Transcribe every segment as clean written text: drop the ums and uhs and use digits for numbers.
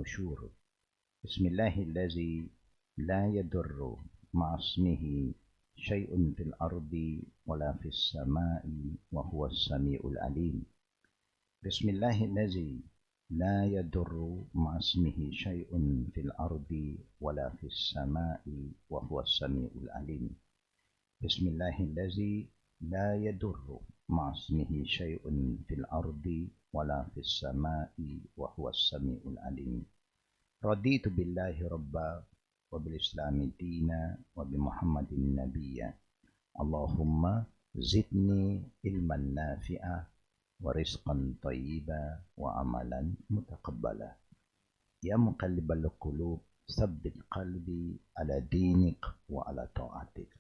النشور. بسم الله الذي لا يضر مع اسمه شيء في الأرض ولا في السماء وهو السميع العليم. بسم الله الذي لا يضر مع اسمه شيء في الأرض ولا في السماء وهو السميع العليم. بسم الله الذي لا يضر مع اسمه شيء في الأرض ولا في السماء وهو السميع العليم. رضيت بالله ربا وبالإسلام دينا وبمحمد نبيا. اللهم زدني علما نافعا ورزقا طيبا وعملا متقبلا. يا مقلب القلوب ثبت قلبي على دينك وعلى طاعتك.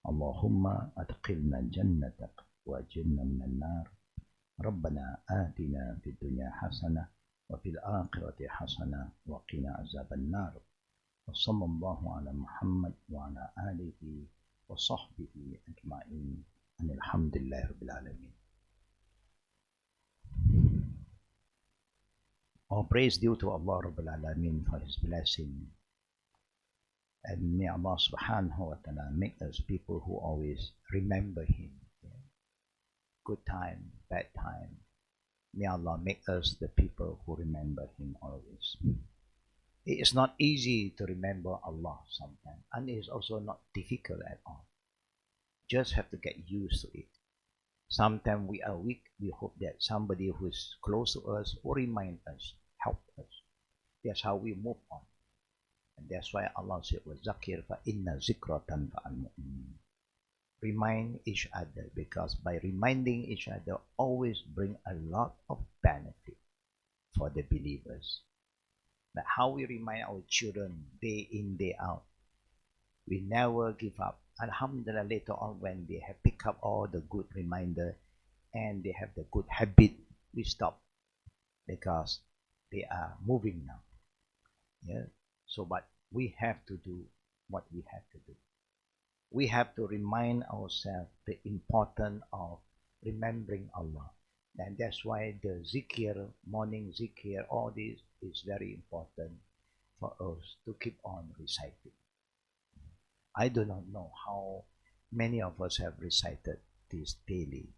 اللهم أدخلنا جنتك وأجرنا من النار. ربنا آتنا في الدنيا حسنة وفي الآخرة حسنة وقنا عذاب النار. وصلى الله على محمد وعلى آله وصحبه أجمعين. أن الحمد لله رب العالمين. All praise due to Allah Rabbul Alameen for His blessing. And may Allah subhanahu wa ta'ala make us people who always remember Him. Good time, bad time. May Allah make us the people who remember Him always. It is not easy to remember Allah sometimes, and it is also not difficult at all. Just have to get used to it. Sometimes we are weak. We hope that somebody who is close to us will remind us, help us. That's how we move on. And that's why Allah said, وَذَكِّرْ فَإِنَّ ذِكْرَ تَنْفَعُ الْمُؤْمِنِينَ. Remind each other, because by reminding each other always bring a lot of benefit for the believers. But how we remind our children day in, day out, we never give up. Alhamdulillah, later on when they have picked up all the good reminder and they have the good habit, we stop because they are moving now. Yeah. So, but we have to do what we have to do. We have to remind ourselves the importance of remembering Allah. And that's why the zikr, morning zikr, all this is very important for us to keep on reciting. I do not know how many of us have recited this daily.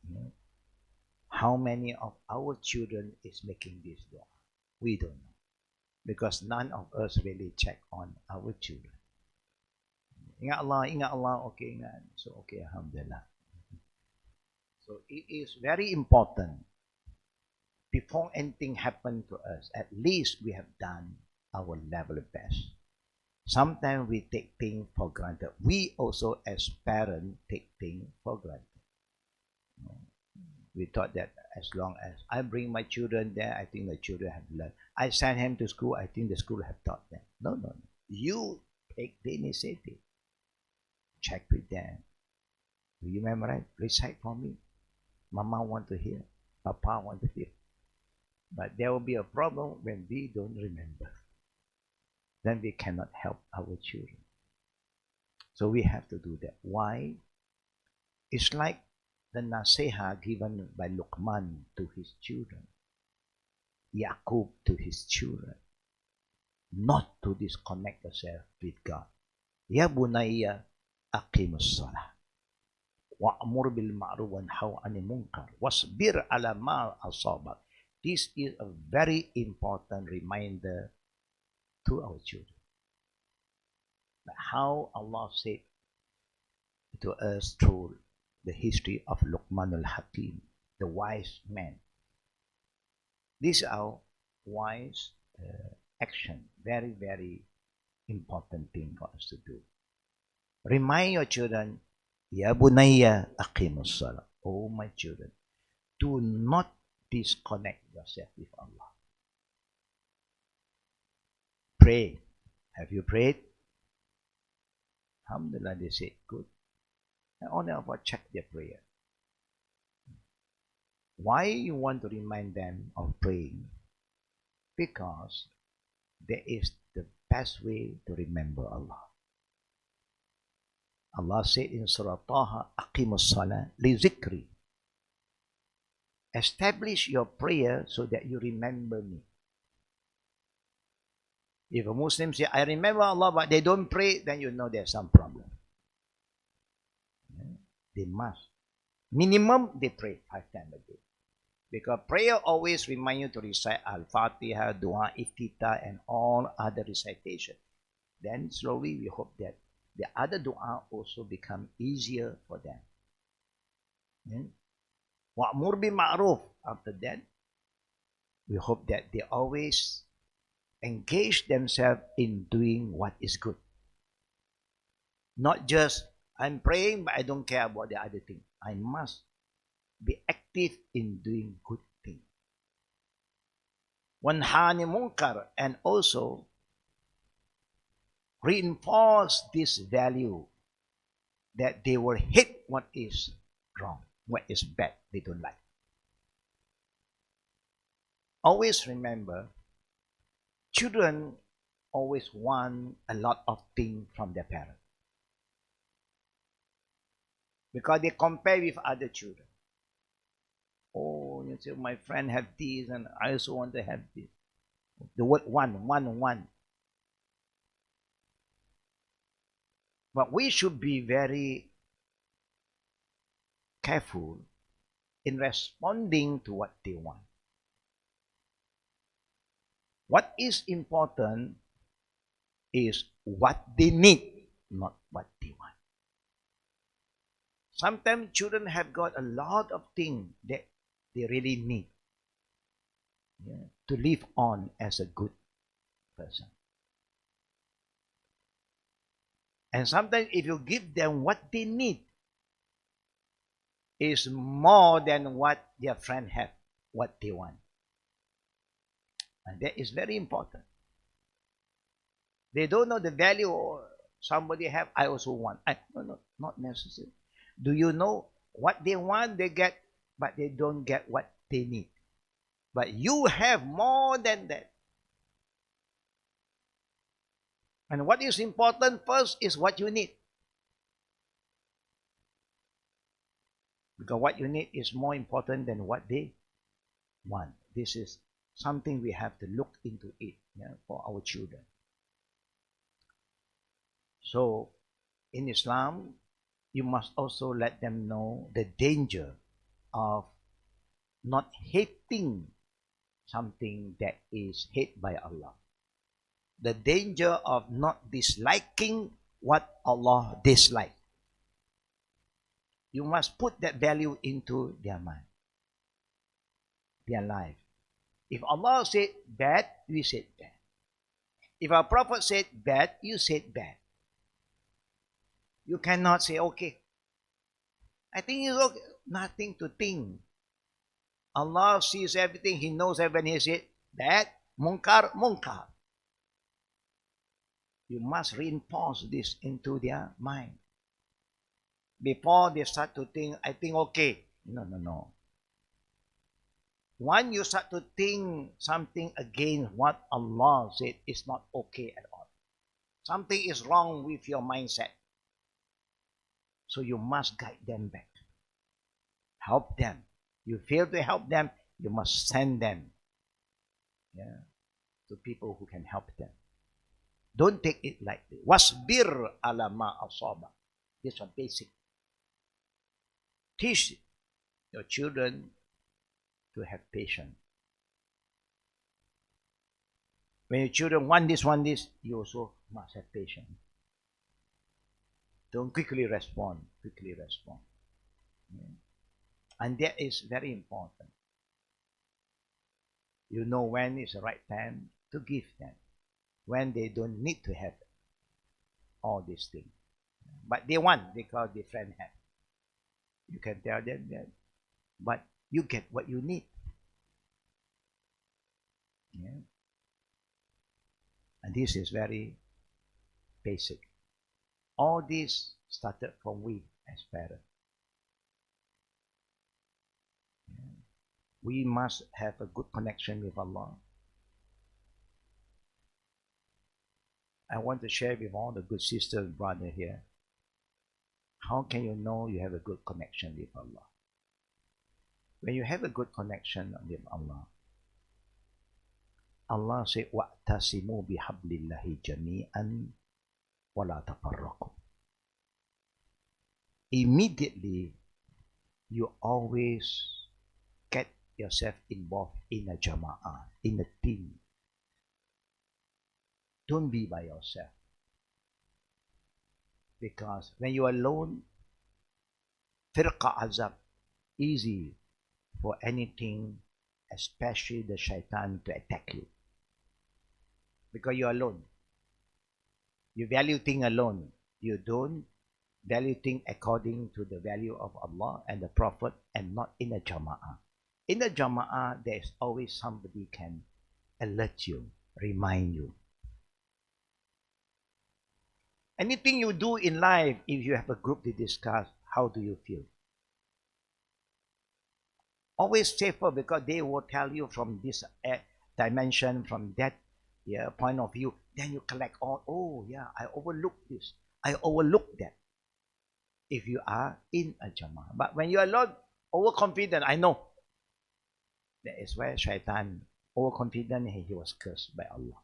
How many of our children is making this dua? We don't know. Because none of us really check on our children. Ingat Allah, okay, ingat. So, okay, alhamdulillah. So, it is very important. Before anything happens to us, at least we have done our level best. Sometimes we take things for granted. We also, as parents, take things for granted. We thought that as long as I bring my children there, I think the children have learned. I send him to school, I think the school have taught them. No. You take the initiative. Check with them. Do you memorize? Recite for me. Mama want to hear. Papa want to hear. But there will be a problem when we don't remember. Then we cannot help our children. So we have to do that. Why? It's like the nasiha given by Luqman to his children, Yaqub to his children, not to disconnect yourself with God. Ya bunayya aqimus salah wa'mur bil ma'ruf wa nahy 'anil munkar wasbir 'ala ma asabak. This is a very important reminder to our children. But how Allah said to us through the history of Luqman al-Hakim, the wise man. These are wise action, very, very important thing for us to do. Remind your children, Ya bunayya aqimus salah. Oh my children, do not disconnect yourself with Allah. Pray. Have you prayed? Alhamdulillah, they say, good. And only about check their prayer. Why you want to remind them of praying? Because that is the best way to remember Allah. Allah said in Surah Taha, Aqimus Salah li zikri. Establish your prayer so that you remember me. If a Muslim say, I remember Allah, but they don't pray, then you know there's some problem. They must. Minimum, they pray 5 times a day. Because prayer always reminds you to recite Al-Fatiha, Dua, Iftitah, and all other recitation. Then slowly we hope that the other dua also become easier for them. Wa'mur bi ma'ruf. After that, we hope that they always engage themselves in doing what is good. Not just, I'm praying, but I don't care about the other thing. I must be active in doing good things. Wanhani munkar, and also reinforce this value that they will hate what is wrong, what is bad, they don't like. Always remember, children always want a lot of things from their parents. Because they compare with other children. Oh, you say, my friend have this, and I also want to have this. The word one. But we should be very careful in responding to what they want. What is important is what they need, not what they want. Sometimes children have got a lot of things that they really need to live on as a good person. And sometimes if you give them what they need, is more than what their friend have, what they want. And that is very important. They don't know the value or somebody have, I also want. No, not necessary. Do you know what they want, they get, but they don't get what they need. But you have more than that. And what is important first is what you need. Because what you need is more important than what they want. This is something we have to look into it for our children. So, in Islam, you must also let them know the danger of not hating something that is hated by Allah. The danger of not disliking what Allah dislikes. You must put that value into their mind, their life. If Allah said bad, we said bad. If our Prophet said bad, you said bad. You cannot say, okay, I think it's okay. Nothing to think. Allah sees everything. He knows everything. He said bad, munkar, munkar. You must reinforce this into their mind. Before they start to think, I think okay. No. When you start to think something against what Allah said, it's not okay at all. Something is wrong with your mindset. So you must guide them back. Help them. You fail to help them, you must send them to people who can help them. Don't take it lightly. Wasbir ala ma asaba. This is basic. Teach your children to have patience. When your children want this, you also must have patience. Don't quickly respond. And that is very important. You know when is the right time to give them. When they don't need to have all these things. But they want because their friend have. You can tell them that. But you get what you need. And this is very basic. All this started from we as parents. We must have a good connection with Allah. I want to share with all the good sisters and brothers here. How can you know you have a good connection with Allah? When you have a good connection with Allah, Allah said, وَأْتَصِمُوا بِحَبْلِ اللَّهِ جَمِيعًا وَلَا تَفَرَّقُوا. Immediately, you always get yourself involved in a jama'ah, in a team. Don't be by yourself. Because when you are alone, firqa azab, easy for anything, especially the shaitan, to attack you. Because you are alone. You value things alone. You don't value things according to the value of Allah and the Prophet, and not in a jama'ah. In a jama'ah, there is always somebody can alert you, remind you. Anything you do in life, if you have a group to discuss, how do you feel? Always safer, because they will tell you from this dimension, from that point of view. Then you collect all, oh yeah, I overlooked this, I overlooked that. If you are in a jama'ah. But when you are alone, overconfident, I know. That is where shaitan, overconfident, he was cursed by Allah.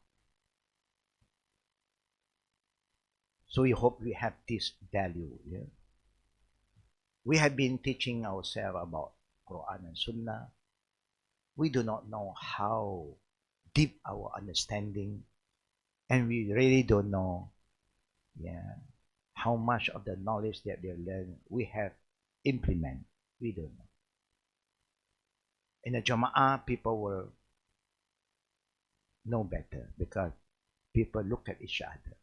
So we hope we have this value. Yeah? We have been teaching ourselves about Quran and Sunnah. We do not know how deep our understanding, and we really don't know how much of the knowledge that we have learned we have implemented. We don't know. In a jama'ah, people will know better, because people look at each other.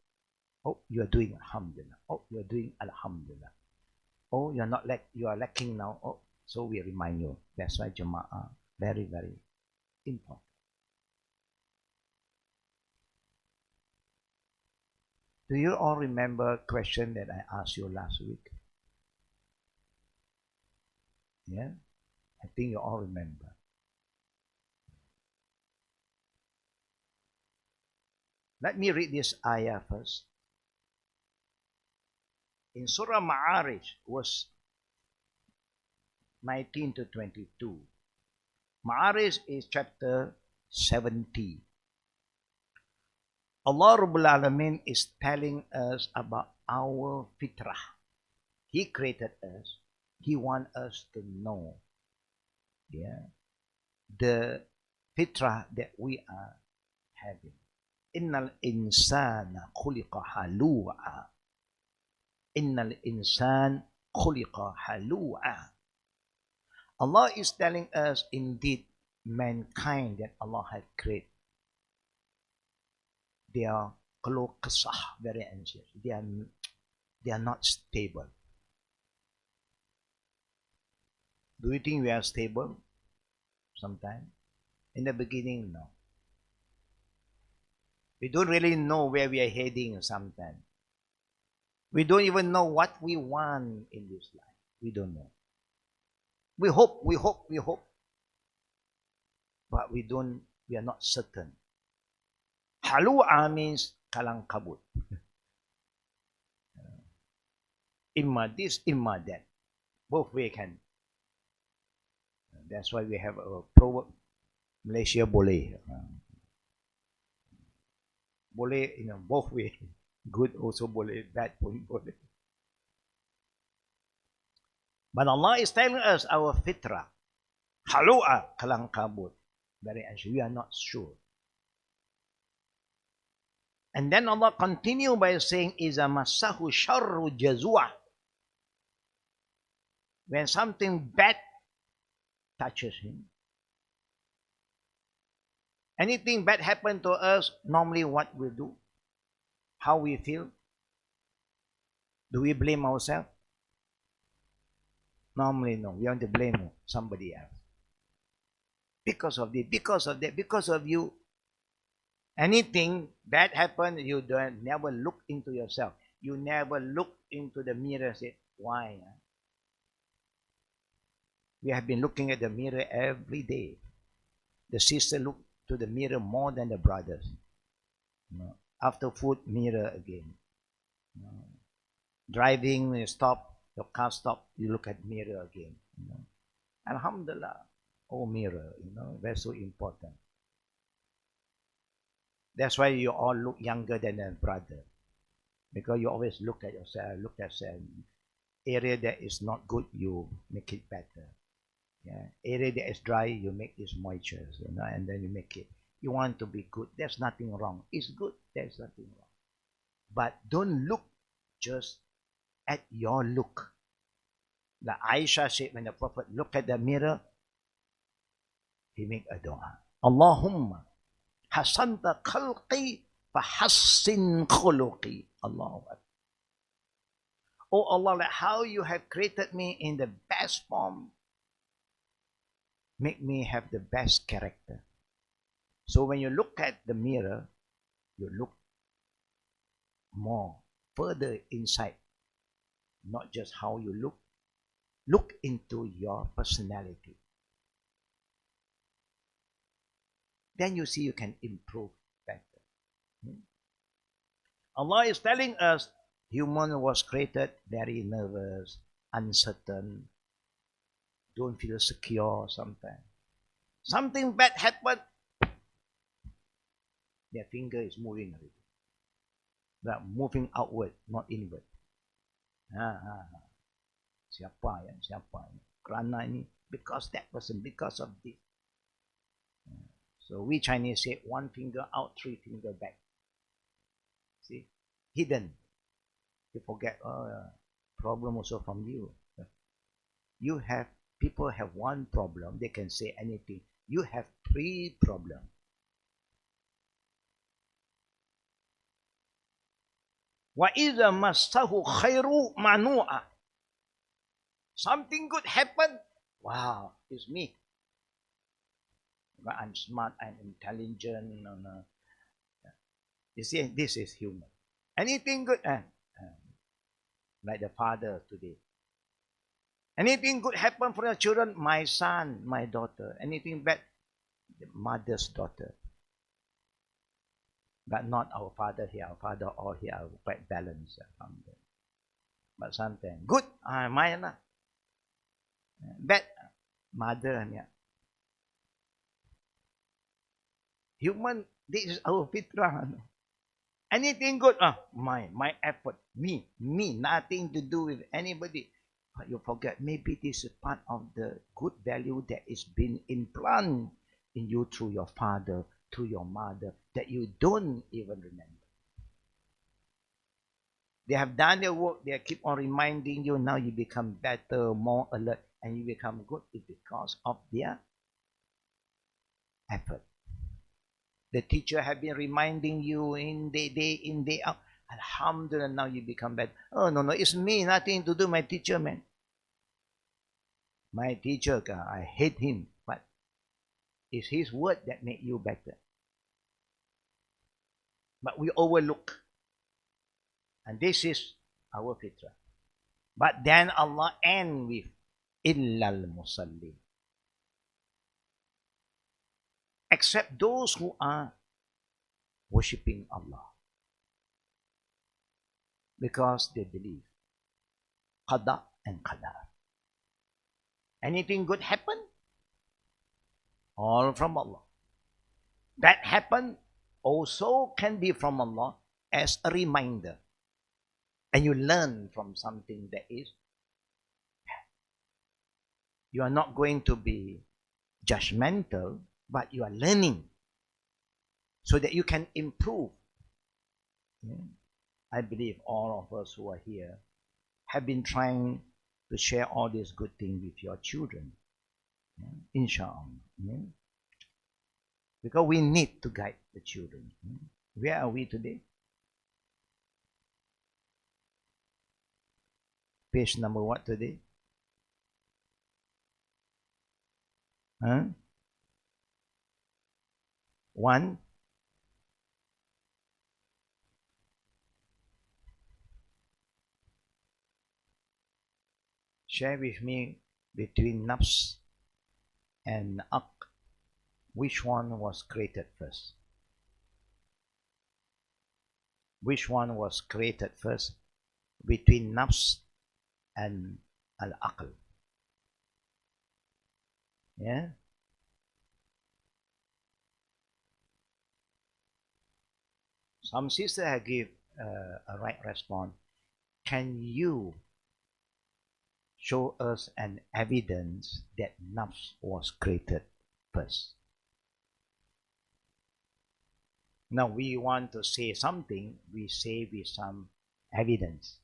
Oh, you are doing alhamdulillah. Oh, you are doing alhamdulillah. Oh, you are lacking now. Oh, so we remind you. That's why jama'ah, very, very important. Do you all remember a question that I asked you last week? Yeah? I think you all remember. Let me read this ayah first. In Surah Ma'arij, verse 19 to 22. Ma'arij is chapter 70. Allah Rabbul Alamin is telling us about our fitrah. He created us. He wants us to know the fitrah that we are having. Innal insana khuliqa halu'a. Innal insan khuliqa halu'a. Allah is telling us, indeed, mankind that Allah has created, they are qasah, very anxious. They are not stable. Do you think we are stable? Sometimes. In the beginning, no. We don't really know where we are heading sometimes. We don't even know what we want in this life. We don't know. We hope. But we are not certain. Halu'a means kalang kabut. Imma this, imma that. Both way can. That's why we have a proverb, Malaysia boleh. Boleh, both way. Good also boleh, bad pun boleh. But Allah is telling us our fitrah. Halu'a kalang kabut. Very anxious. We are not sure. And then Allah continue by saying, Iza masahu sharru jazua. When something bad touches him. Anything bad happen to us, normally what we do? How we feel? Do we blame ourselves? Normally no. We want to blame somebody else. Because of this, because of that, because of you. Anything bad happen, you never look into yourself. You never look into the mirror and say, why? We have been looking at the mirror every day. The sister look to the mirror more than the brothers. After food, mirror again. Driving, you stop, your car stop, you look at mirror again. Alhamdulillah, oh mirror, that's so important. That's why you all look younger than a brother. Because you always look at yourself, look at yourself. Area that is not good, you make it better. Yeah. Area that is dry, you make it moisture, and then you make it. You want to be good. There's nothing wrong. It's good. There's nothing wrong. But don't look just at your look. The Aisha said when the Prophet looked at the mirror, he made a dua. Allahumma hasanta khalqi fahassin khuluqi. Allahu Akbar. Oh Allah, like how you have created me in the best form, make me have the best character. So when you look at the mirror, you look more further inside, not just how you look into your personality. Then you see you can improve better. Allah is telling us human was created very nervous, uncertain, don't feel secure sometimes. Something bad happened, their finger is moving already. They're moving outward, not inward. Siapa ya, siapa ya. Kerana ini, because that person, because of this. So we Chinese say one finger out, three finger back. See, hidden. You forget, problem also from you. You have, people have one problem, they can say anything. You have three problems. وَإِذَا مَسَّهُ خَيْرُ مَنُوعًا. Something good happened. Wow, it's me. I'm smart, I'm intelligent. You see, this is human. Anything good, like the father today. Anything good happen for your children, my son, my daughter. Anything bad, the mother's daughter. But not our father here. Our father all here are quite balanced. But sometimes good, mine lah. Bad, mother. Yeah. Human, this is our fitrah. Anything good, my effort, me, nothing to do with anybody. But you forget, maybe this is part of the good value that is been implanted in you through your father, through your mother, that you don't even remember. They have done their work, they keep on reminding you, now you become better, more alert, and you become good. It's because of their effort. The teacher have been reminding you in day in, day out. Alhamdulillah, now you become better. Oh, no, it's me, nothing to do with my teacher, man. My teacher, I hate him, but it's his word that make you better. But we overlook. And this is our fitrah. But then Allah end with illal musallin. Except those who are worshipping Allah. Because they believe Qada and Qadar. Anything good happen? All from Allah. That happen also can be from Allah as a reminder. And you learn from something that is bad. You are not going to be judgmental, but you are learning so that you can improve. I believe all of us who are here have been trying to share all these good things with your children. Inshallah. Because we need to guide the children. Where are we today? Page number what today? One. Share with me between nafs and aql, which one was created first? Which one was created first between nafs and al-aql? Yeah? Some sister have give a right response. Can you show us an evidence that nafs was created first? Now we want to say something, we say with some evidence.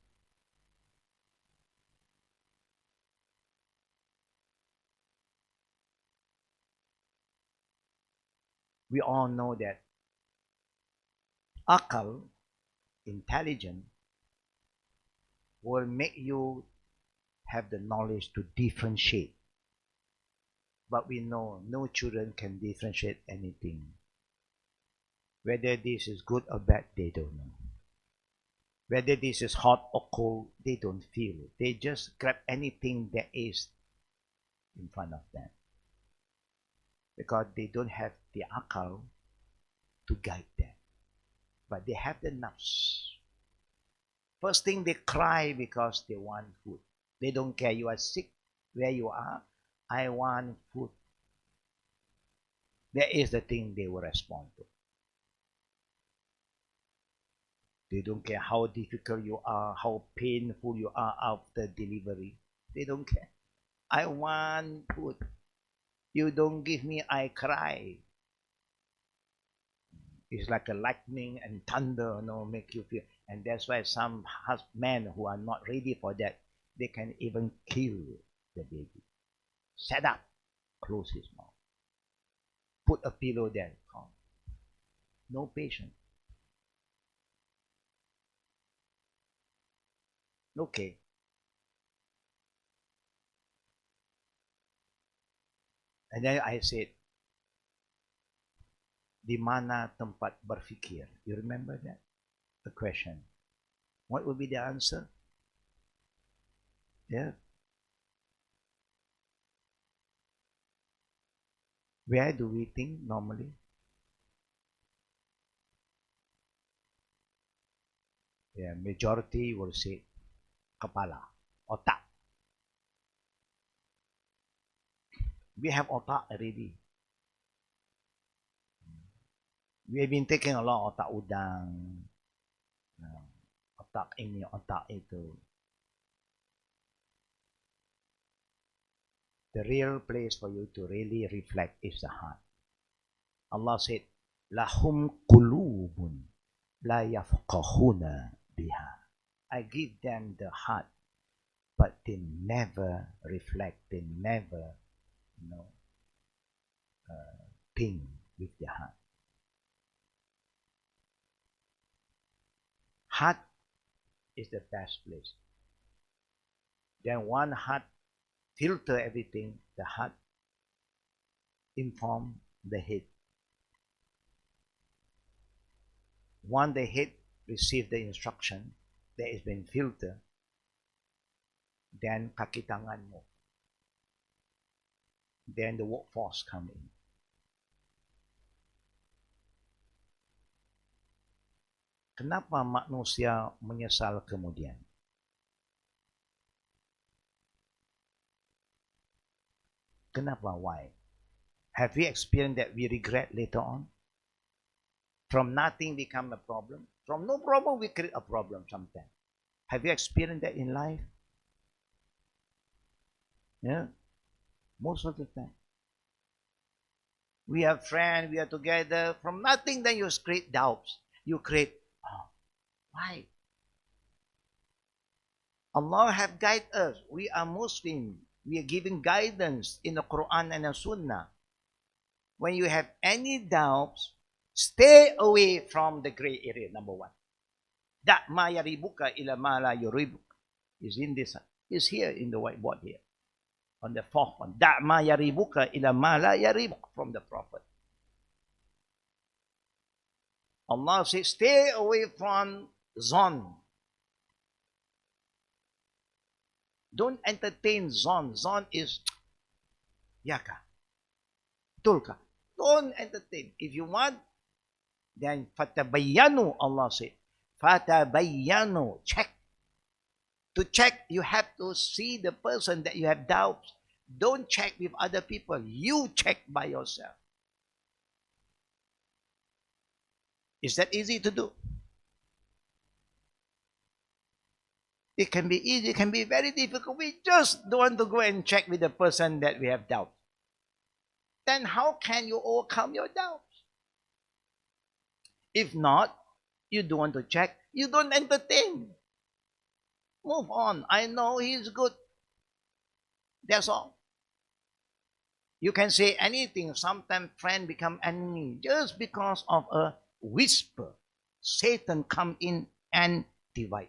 We all know that akal, intelligence, will make you have the knowledge to differentiate. But we know no children can differentiate anything. Whether this is good or bad, they don't know. Whether this is hot or cold, they don't feel it. They just grab anything that is in front of them. Because they don't have the akal to guide them. But they have the nafs. First thing, they cry because they want food. They don't care you are sick, where you are. I want food. That is the thing they will respond to. They don't care how difficult you are, how painful you are after delivery. They don't care. I want food. You don't give me, I cry. It's like a lightning and thunder, make you feel. And that's why some men who are not ready for that, they can even kill the baby. Set up, close his mouth. Put a pillow there, calm. No patience. Okay. And then I said, di mana tempat berfikir? You remember that? The question. What would be the answer? Yeah. Where do we think normally? Yeah, majority will say kepala, otak. We have otak already. We have been taking a lot of otak udang, otak ini, otak itu. The real place for you to really reflect is the heart. Allah said, lahum qulubun la yafqahuna biha. I give them the heart, but they never reflect, they never, think with the heart. Heart is the best place. Then one heart filter everything, the heart inform the head. Once the head receive the instruction that has been filtered, then kaki tangan mo. Then the workforce come in. Kenapa manusia menyesal kemudian? Kenapa? Why? Have we experienced that we regret later on? From nothing become a problem. From no problem we create a problem sometimes. Have you experienced that in life? Yeah. Most of the time. We are friends, we are together. From nothing then you create doubts. You create, why? Allah have guided us. We are Muslim. We are giving guidance in the Quran and the Sunnah. When you have any doubts, stay away from the gray area, number one. Da ma yaribuka ila ma la yuribuka is in this. Is here in the whiteboard here. On the fourth one. Da ma yaribuka ila ma la yaribuka from the Prophet. Allah says, stay away from zon. Don't entertain zon. Zon is yaka. Tulka. Don't entertain. If you want, then fatabayyanu, Allah said. Fatabayyanu. Check. To check, you have to see the person that you have doubts. Don't check with other people. You check by yourself. Is that easy to do? It can be easy, it can be very difficult. We just don't want to go and check with the person that we have doubt. Then how can you overcome your doubts? If not, you don't want to check, you don't entertain. Move on. I know he's good. That's all. You can say anything. Sometimes friend become enemy just because of a whisper. Satan come in and divide.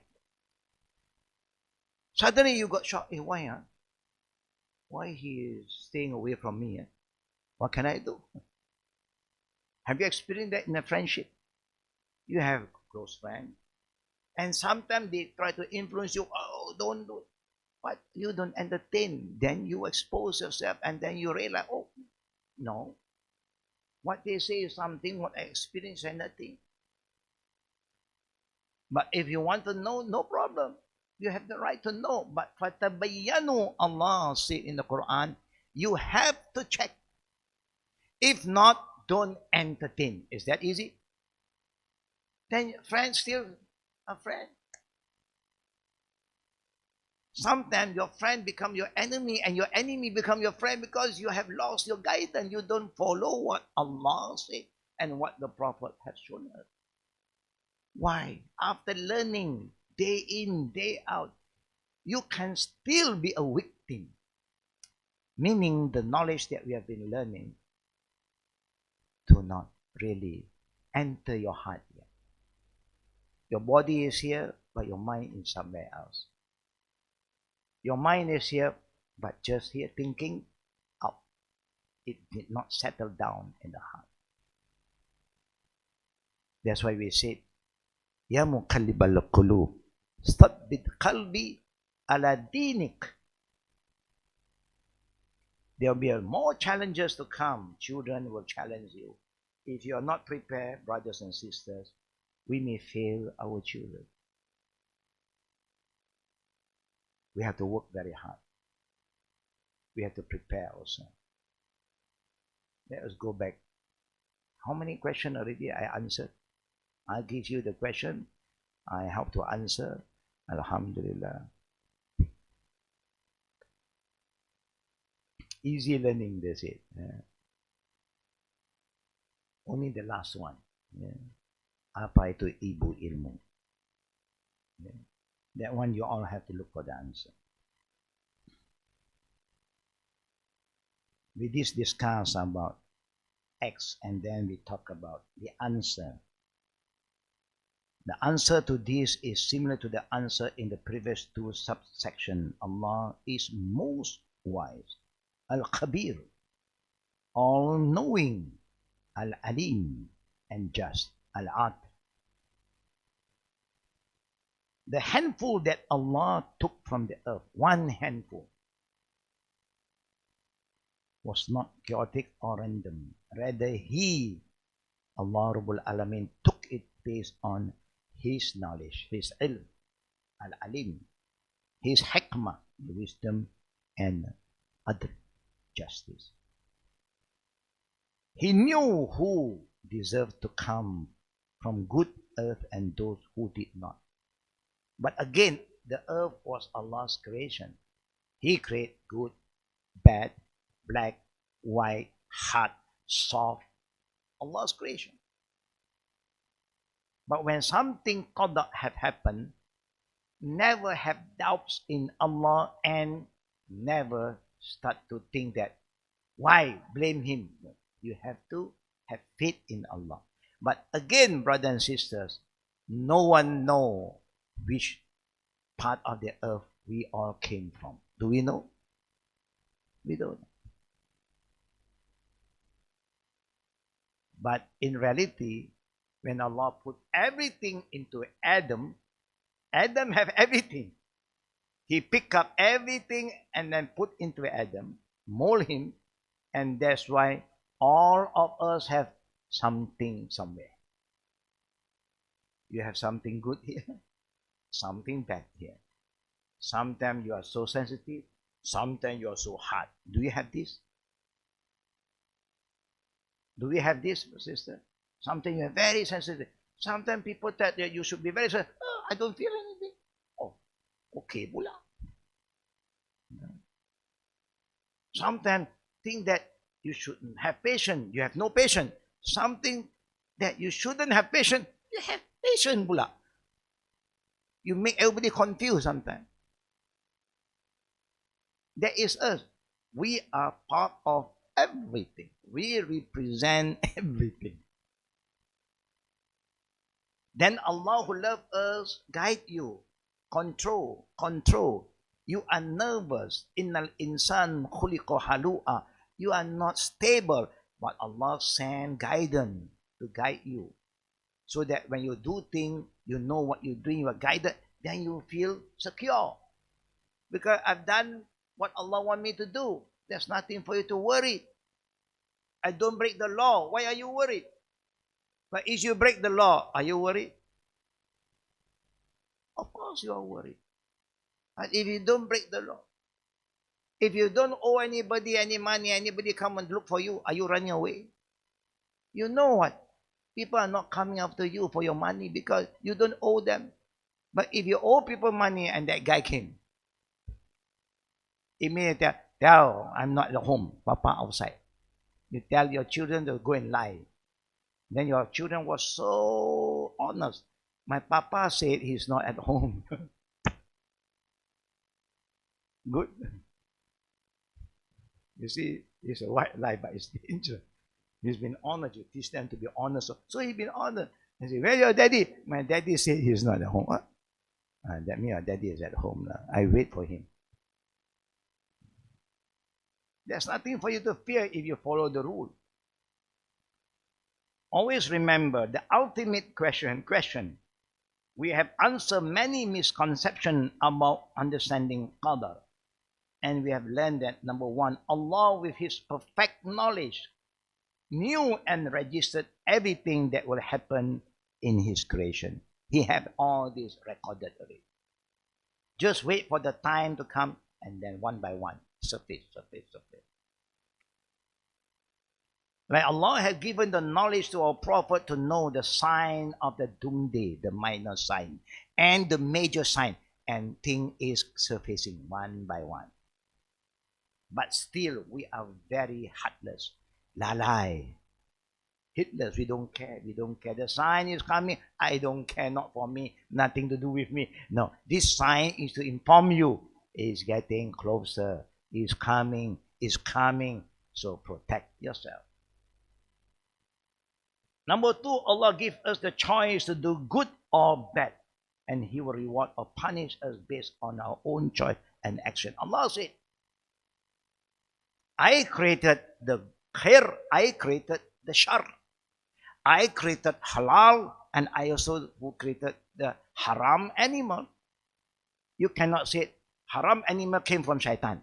Suddenly you got shocked. Hey, why? Why he is staying away from me? What can I do? Have you experienced that in a friendship? You have close friends, and sometimes they try to influence you. Oh, don't do it. But you don't entertain. Then you expose yourself, and then you realize, oh, no. What they say is something, what I experience is nothing. But if you want to know, no problem. You have the right to know. But fatabayyanu, Allah said in the Quran, you have to check. If not, don't entertain. Is that easy? Then friend still a friend. Sometimes your friend become your enemy and your enemy become your friend because you have lost your guidance. You don't follow what Allah said and what the Prophet has shown us. Why? After learning day in, day out, you can still be a victim. Meaning the knowledge that we have been learning do not really enter your heart yet. Your body is here, but your mind is somewhere else. Your mind is here, but just here thinking out. It did not settle down in the heart. That's why we said, Ya muqallibal qulub, thabbit qalbi ala dinik. There will be more challenges to come. Children will challenge you. If you are not prepared, brothers and sisters, we may fail our children. We have to work very hard. We have to prepare ourselves. Let us go back. How many questions already I answered? I give you the question. I help to answer. Alhamdulillah. Easy learning, they say. Only the last one. Apa itu ibu ilmu? That one you all have to look for the answer. We just discuss about X and then we talk about the answer. The answer to this is similar to the answer in the previous two subsections. Allah is most wise. Al-Khabir, all-knowing. Al-Alim, and just. Al-Adl. The handful that Allah took from the earth, one handful, was not chaotic or random. Rather, He, Allah Rabbul Alamin, took it based on His knowledge, His ilm, Al-Alim, His hikmah, wisdom, and Qadr, justice. He knew who deserved to come from good earth and those who did not. But again, the earth was Allah's creation. He created good, bad, black, white, hard, soft. Allah's creation. But when something Qada have happened, never have doubts in Allah and never start to think that why blame Him. You have to have faith in Allah. But again, brothers and sisters, no one knows which part of the earth we all came from. Do we know? We don't know. But in reality, when Allah put everything into Adam, Adam have everything. He picked up everything and then put into Adam, mold him, and that's why all of us have something somewhere. You have something good here, something bad here. Sometimes you are so sensitive, sometimes you are so hard. Do you have this? Do we have this, sister? Sometimes you are very sensitive. Sometimes people tell that you should be very sensitive. Oh, I don't feel anything. Oh, Okay pula. Sometimes think that you shouldn't have patience, you have no patience. Something that you shouldn't have patience, you have patience pula. You make everybody confused sometimes. That is us. We are part of everything. We represent everything. Then Allah who loves us guide you, control. You are nervous. Innal insan khuliqa halu'a. You are not stable, but Allah send guidance to guide you, so that when you do things, you know what you're doing. You are guided. Then you feel secure because I've done what Allah want me to do. There's nothing for you to worry. I don't break the law. Why are you worried? But if you break the law, are you worried? Of course you are worried. But if you don't break the law, if you don't owe anybody any money, anybody come and look for you, are you running away? You know what? People are not coming after you for your money because you don't owe them. But if you owe people money and that guy came, immediately tell, I'm not at home, Papa outside. You tell your children to go and lie. Then your children were so honest. My papa said he's not at home. Good. You see, it's a white lie, but it's danger. He's been honored. You teach them to be honest. So he's been honored. And say, where's your daddy? My daddy said he's not at home. What? That means your daddy is at home. I wait for him. There's nothing for you to fear if you follow the rule. Always remember the ultimate question. We have answered many misconceptions about understanding Qadr. And we have learned that number one, Allah with His perfect knowledge knew and registered everything that will happen in His creation. He had all this recorded already. Just wait for the time to come and then one by one, surface. Like Allah has given the knowledge to our prophet to know the sign of the doomsday, the minor sign, and the major sign, and thing is surfacing one by one. But still, we are very heartless, lalai, hitless. We don't care. The sign is coming. I don't care. Not for me. Nothing to do with me. No, this sign is to inform you. It's getting closer. It's coming. So protect yourself. Number two, Allah gives us the choice to do good or bad. And He will reward or punish us based on our own choice and action. Allah said, I created the khair, I created the shar. I created halal, and I also created the haram animal. You cannot say haram animal came from shaitan.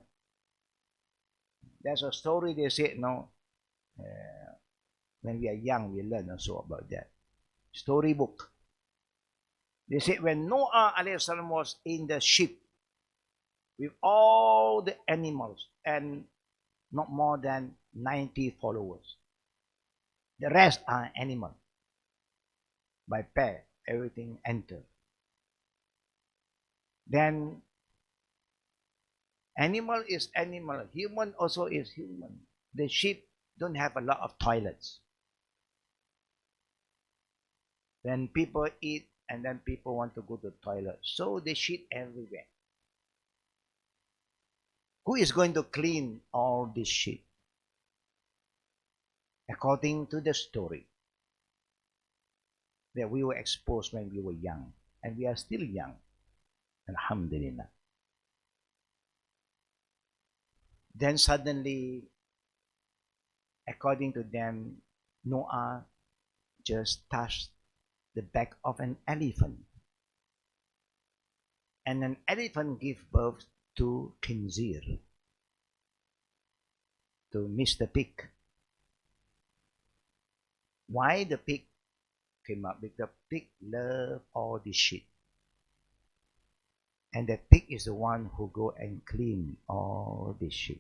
There's a story they say, no, when we are young, we learn also about that. Storybook. They say when Noah alayhi salam was in the ship with all the animals and not more than 90 followers. The rest are animal. By pair, everything enter. Then animal is animal. Human also is human. The sheep don't have a lot of toilets. When people eat and then people want to go to the toilet, so they shit everywhere. Who is going to clean all this shit? According to the story that we were exposed when we were young, and we are still young, alhamdulillah. Then suddenly, according to them, Noah just touched the back of an elephant, and an elephant gave birth to Khinzir, to Mr. Pig. Why the pig came up? Because the pig loves all this shit. And the pig is the one who go and clean all this shit.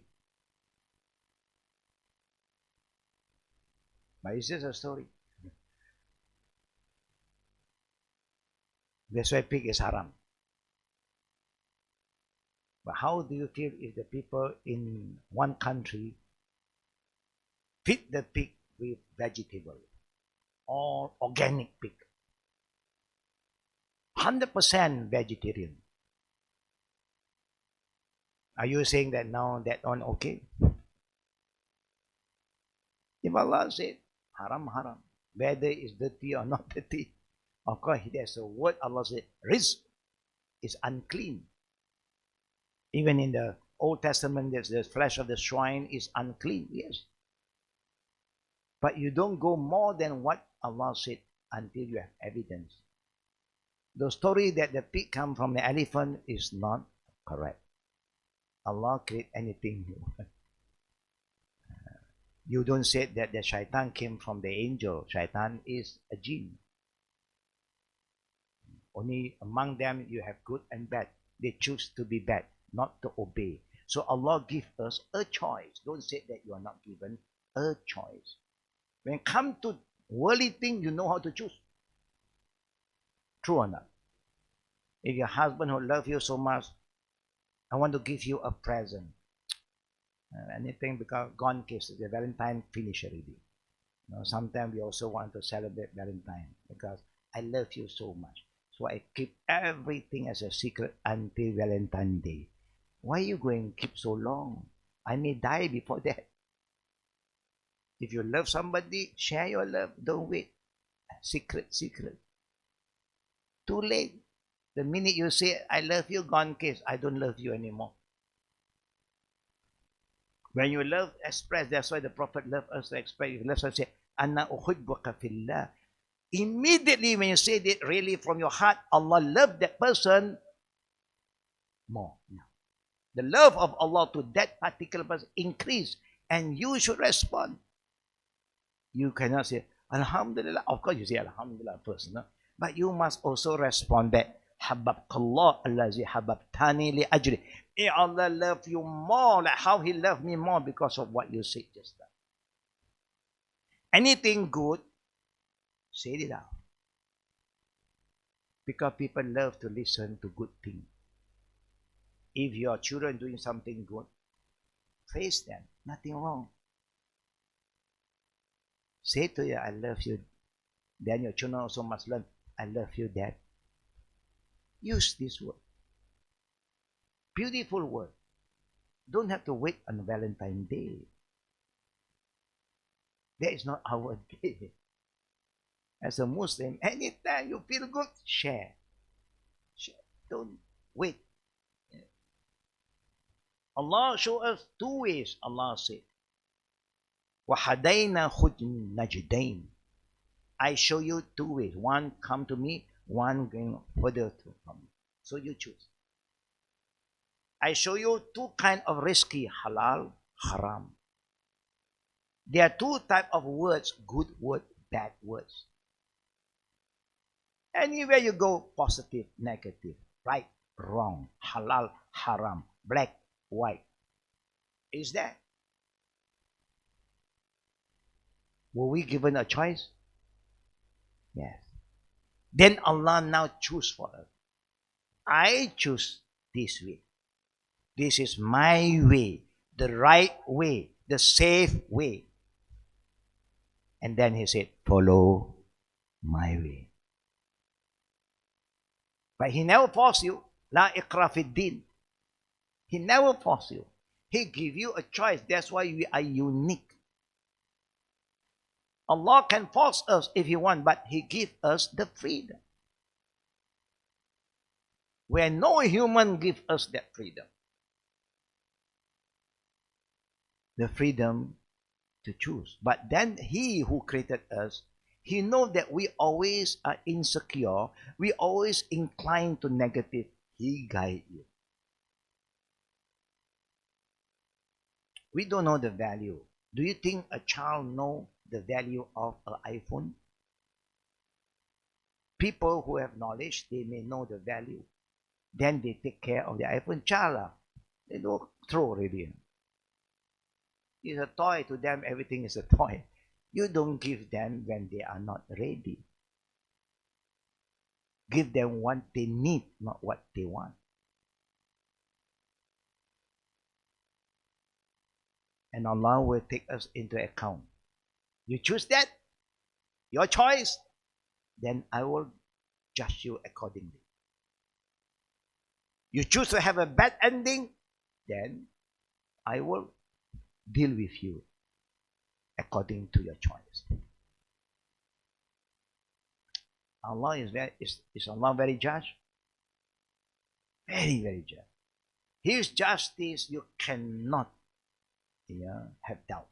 But it's just a story. That's why pig is haram. But how do you feel if the people in one country feed the pig with vegetable, all organic pig, 100% vegetarian? Are you saying that now that one okay? If Allah said haram, haram, whether it's dirty or not dirty, of course there's a word Allah said, rizq is unclean. Even in the Old Testament, there's the flesh of the swine is unclean, yes. But you don't go more than what Allah said until you have evidence. The story that the pig come from the elephant is not correct. Allah create anything you want. You don't say that the shaitan came from the angel. Shaitan is a jinn. Only among them you have good and bad. They choose to be bad, not to obey. So Allah gives us a choice. Don't say that you are not given a choice. When it comes to worldly thing, you know how to choose. True or not? If your husband who loves you so much, I want to give you a present. Anything because gone case, the Valentine finish already. Sometimes we also want to celebrate Valentine because I love you so much. So I keep everything as a secret until Valentine Day. Why are you going to keep so long? I may die before that. If you love somebody, share your love. Don't wait. Secret, secret. Too late. The minute you say, I love you, gone case. I don't love you anymore. When you love, express. That's why the Prophet loved us to express. He loves us to say, Anna uhibbuka fillah. Immediately when you say it really from your heart, Allah loved that person more. The love of Allah to that particular person increase, and you should respond. You cannot say, Alhamdulillah. Of course you say Alhamdulillah first, no? But you must also respond that Hababkallah allazi hababtani li ajri. May Allah love you more, like how He loved me more because of what you said just now. Anything good, say it out. Because people love to listen to good things. If your children doing something good, praise them. Nothing wrong. Say to you, I love you. Then your children also must learn, I love you, Dad. Use this word. Beautiful word. Don't have to wait on Valentine's Day. That is not our day. As a Muslim, anytime you feel good, share. Share. Don't wait. Allah show us two ways. Allah said, وَحَدَيْنَا خُجْنِ نَجْدَيْنِ. I show you two ways. One come to me, one going further from me. So you choose. I show you two kind of risky, halal, haram. There are two type of words, good word, bad words. Anywhere you go, positive, negative, right, wrong, halal, haram, black, white. Is that? Were we given a choice? Yes. Then Allah now choose for us. I choose this way. This is my way, the right way, the safe way. And then He said, follow my way. But He never force you. La iqra fid din. He never force you. He give you a choice. That's why we are unique. Allah can force us if He want, but He give us the freedom. Where no human give us that freedom. The freedom to choose. But then He who created us, He knows that we always are insecure. We always incline to negative. He guide you. We don't know the value. Do you think a child know the value of an iPhone? People who have knowledge, they may know the value. Then they take care of the iPhone. Child, they don't throw already. It's a toy to them. Everything is a toy. You don't give them when they are not ready. Give them what they need, not what they want. and Allah will take us into account. You choose that, your choice, then I will judge you accordingly. You choose to have a bad ending, then I will deal with you according to your choice. Allah is Allah very just? Very, very just. His justice you cannot have doubt.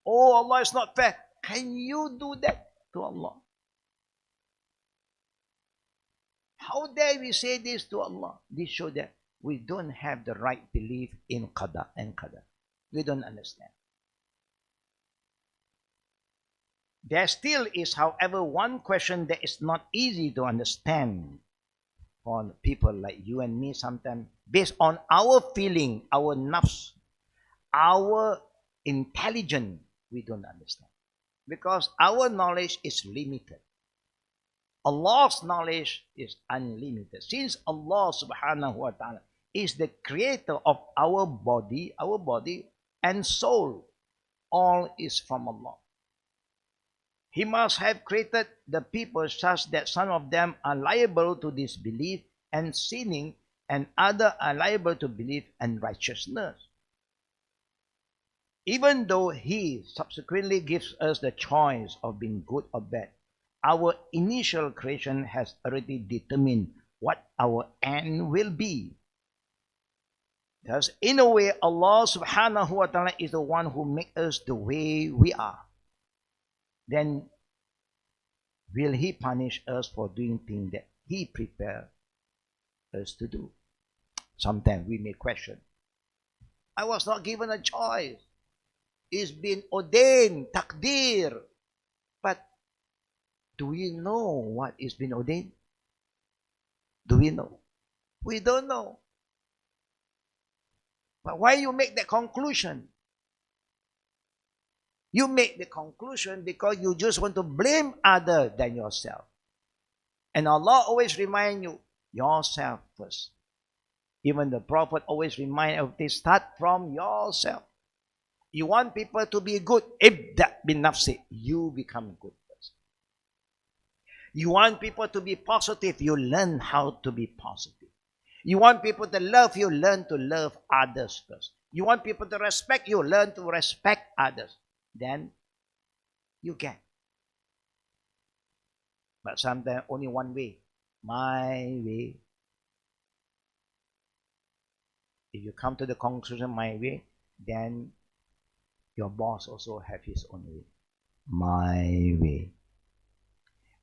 Oh, Allah is not fair. Can you do that to Allah? How dare we say this to Allah? This shows that we don't have the right belief in Qada and Qadr. We don't understand. There still is, however, one question that is not easy to understand for people like you and me sometimes, based on our feeling, our nafs, our intelligence, we don't understand. Because our knowledge is limited. Allah's knowledge is unlimited. Since Allah subhanahu wa ta'ala is the creator of our body and soul, all is from Allah. He must have created the people such that some of them are liable to disbelief and sinning, and others are liable to belief and righteousness. Even though He subsequently gives us the choice of being good or bad, our initial creation has already determined what our end will be. Thus, in a way, Allah subhanahu wa ta'ala is the one who makes us the way we are. Then will He punish us for doing things that He prepared us to do? Sometimes we may question, I was not given a choice. It's been ordained, takdir. But do we know what is been ordained? Do we know? We don't know. But why you make that conclusion? You make the conclusion because you just want to blame other than yourself. And Allah always remind you, yourself first. Even the Prophet always remind of this, start from yourself. You want people to be good, ibda bin nafsi, you become good first. You want people to be positive, you learn how to be positive. You want people to love you, learn to love others first. You want people to respect you, learn to respect others. Then you get. But sometimes only one way, my way. If you come to the conclusion, my way, then your boss also have his own way, my way.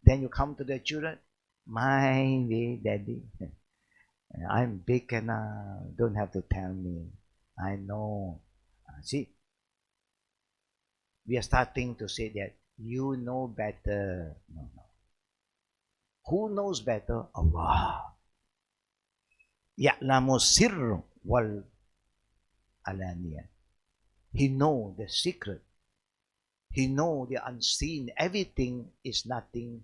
Then you come to the children, my way, daddy. I'm big enough, don't have to tell me. I know. See, we are starting to say that you know better. No. Who knows better? Allah. Ya'lamu sirru wal alaniya. He knows the secret. He knows the unseen. Everything is nothing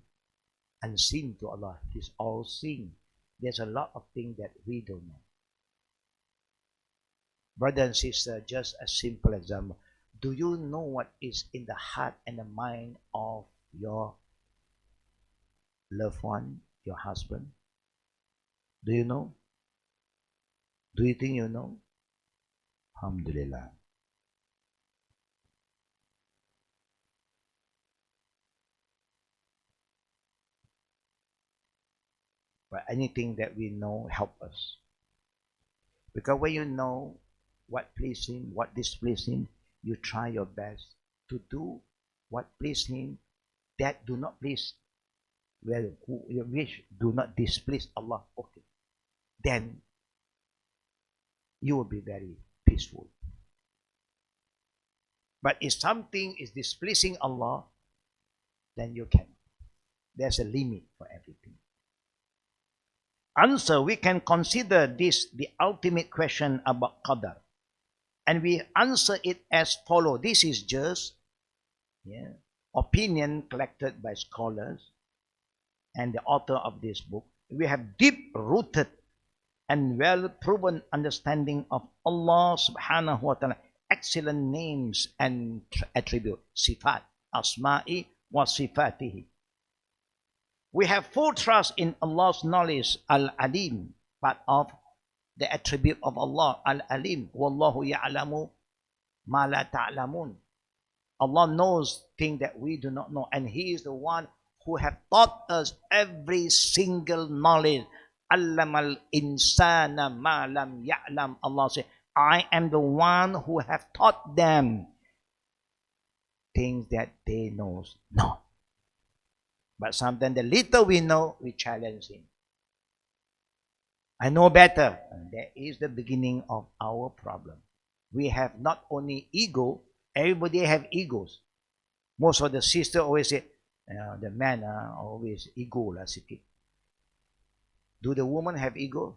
unseen to Allah. He's all seeing. There's a lot of things that we don't know. Brother and sister, just a simple example. Do you know what is in the heart and the mind of your loved one, your husband? Do you know? Do you think you know? Alhamdulillah. But anything that we know help us. Because when you know what pleases Him, what displeases Him, you try your best to do what pleases Him, that do not please, well, you wish do not displease Allah. Okay. Then you will be very peaceful. But if something is displeasing Allah, then you can. There's a limit for everything. Answer, we can consider this the ultimate question about Qadr. And we answer it as follows. This is just opinion collected by scholars and the author of this book. We have deep-rooted and well-proven understanding of Allah subhanahu wa ta'ala excellent names and attributes, sifat, asma'i wa sifatihi. We have full trust in Allah's knowledge, al-alim, part of the attribute of Allah, al-alim. Wallahu ya'lamu ma la ta'lamun. Allah knows things that we do not know, and He is the one who have taught us every single knowledge. Allamal insana ma lam ya'lam. Allah said, I am the one who have taught them things that they know not. But sometimes the little we know, we challenge Him. I know better. And that is the beginning of our problem. We have not only ego, everybody have egos. Most of the sisters always say, the man always ego lah sikit. Do the woman have ego?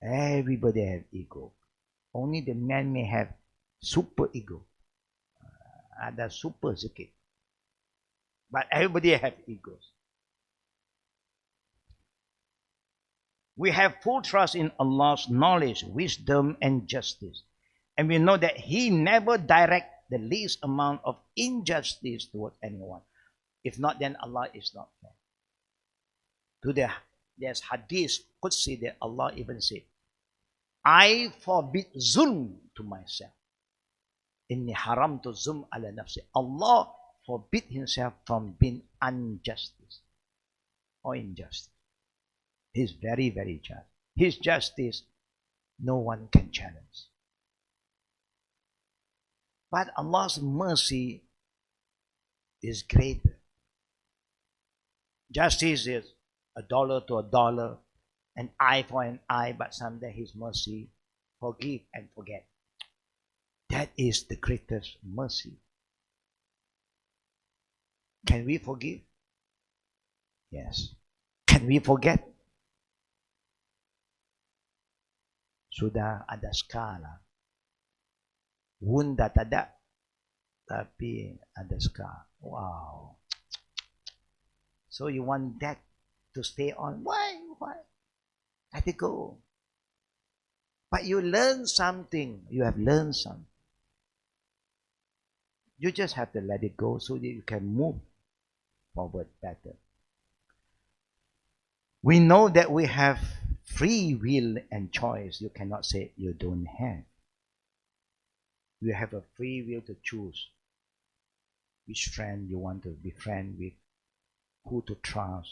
Everybody have ego. Only the man may have super ego. Ada super sikit. But everybody have egos. We have full trust in Allah's knowledge, wisdom, and justice. And we know that He never directs the least amount of injustice towards anyone. If not, then Allah is not fair. There's hadith Qudsi that Allah even said, I forbid zulm to myself. Inni haram to zulm ala nafsi. Allah forbid Himself from being injustice or injustice. He's very, very just. His justice, no one can challenge. But Allah's mercy is greater. Justice is $1 to $1, an eye for an eye, but someday His mercy, forgive and forget. That is the greatest mercy. Can we forgive? Yes. Can we forget? Sudah ada skala. Wound tak ada, tapi ada scar. Wow. So you want that to stay on? Why? Let it go. But you learn something. You have learned something. You just have to let it go so that you can move forward better. We know that we have free will and choice. You cannot say you don't have. You have a free will to choose which friend you want to be friend with, who to trust,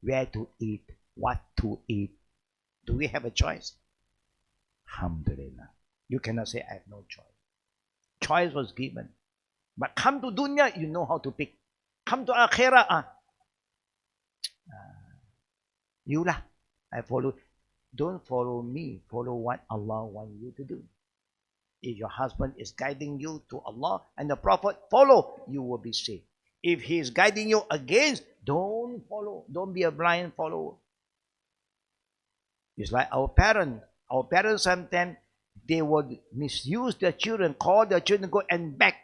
where to eat, what to eat. Do we have a choice? Alhamdulillah. You cannot say I have no choice. Choice was given. But come to dunya, you know how to pick. Come to akhirah, you lah. I follow. Don't follow me. Follow what Allah wants you to do. If your husband is guiding you to Allah and the Prophet, follow, you will be safe. If he is guiding you against, don't follow. Don't be a blind follower. It's like our parents. Our parents sometimes, they would misuse their children, call their children, go and beg.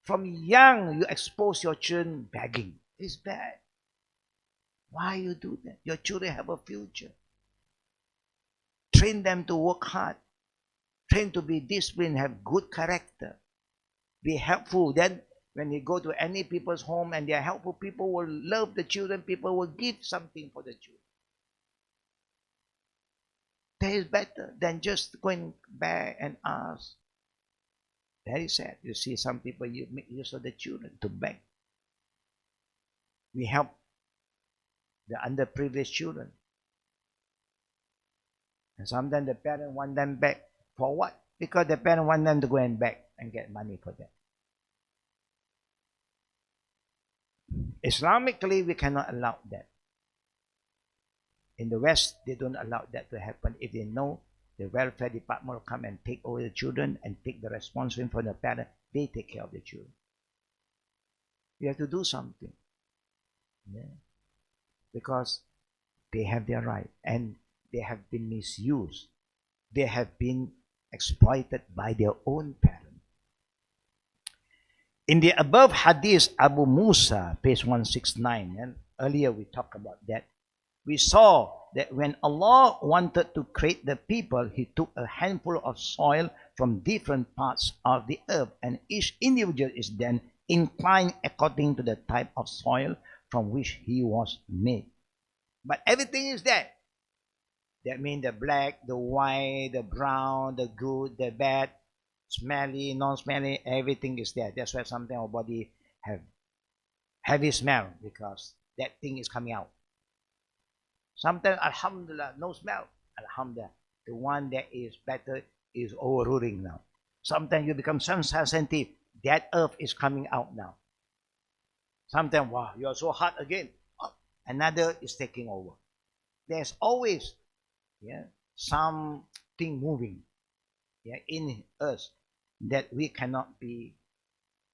From young, you expose your children begging. It's bad. Why you do that? Your children have a future. Train them to work hard. Train to be disciplined, have good character. Be helpful. Then when you go to any people's home and they are helpful, people will love the children. People will give something for the children. That is better than just going back and ask. Very sad. You see some people, you make use of the children to beg. We help the underprivileged children. And sometimes the parents want them back. For what? Because the parents want them to go and beg and get money for them. Islamically, we cannot allow that. In the West, they don't allow that to happen. If they know the welfare department will come and take over the children and take the responsibility for the parents, they take care of the children. You have to do something. Yeah. Because they have their right and they have been misused. They have been exploited by their own parents. In the above hadith, Abu Musa, page 169, and earlier we talked about that, we saw that when Allah wanted to create the people, He took a handful of soil from different parts of the earth, and each individual is then inclined according to the type of soil from which he was made. But everything is there. That means the black, the white, the brown, the good, the bad, smelly, non-smelly, everything is there. That's why sometimes our body have heavy smell because that thing is coming out. Sometimes, alhamdulillah, no smell. Alhamdulillah. The one that is better is overruling now. Sometimes you become sensitive. That earth is coming out now. Sometimes, wow, you are so hot again. Oh, another is taking over. There's always something moving in us that we cannot be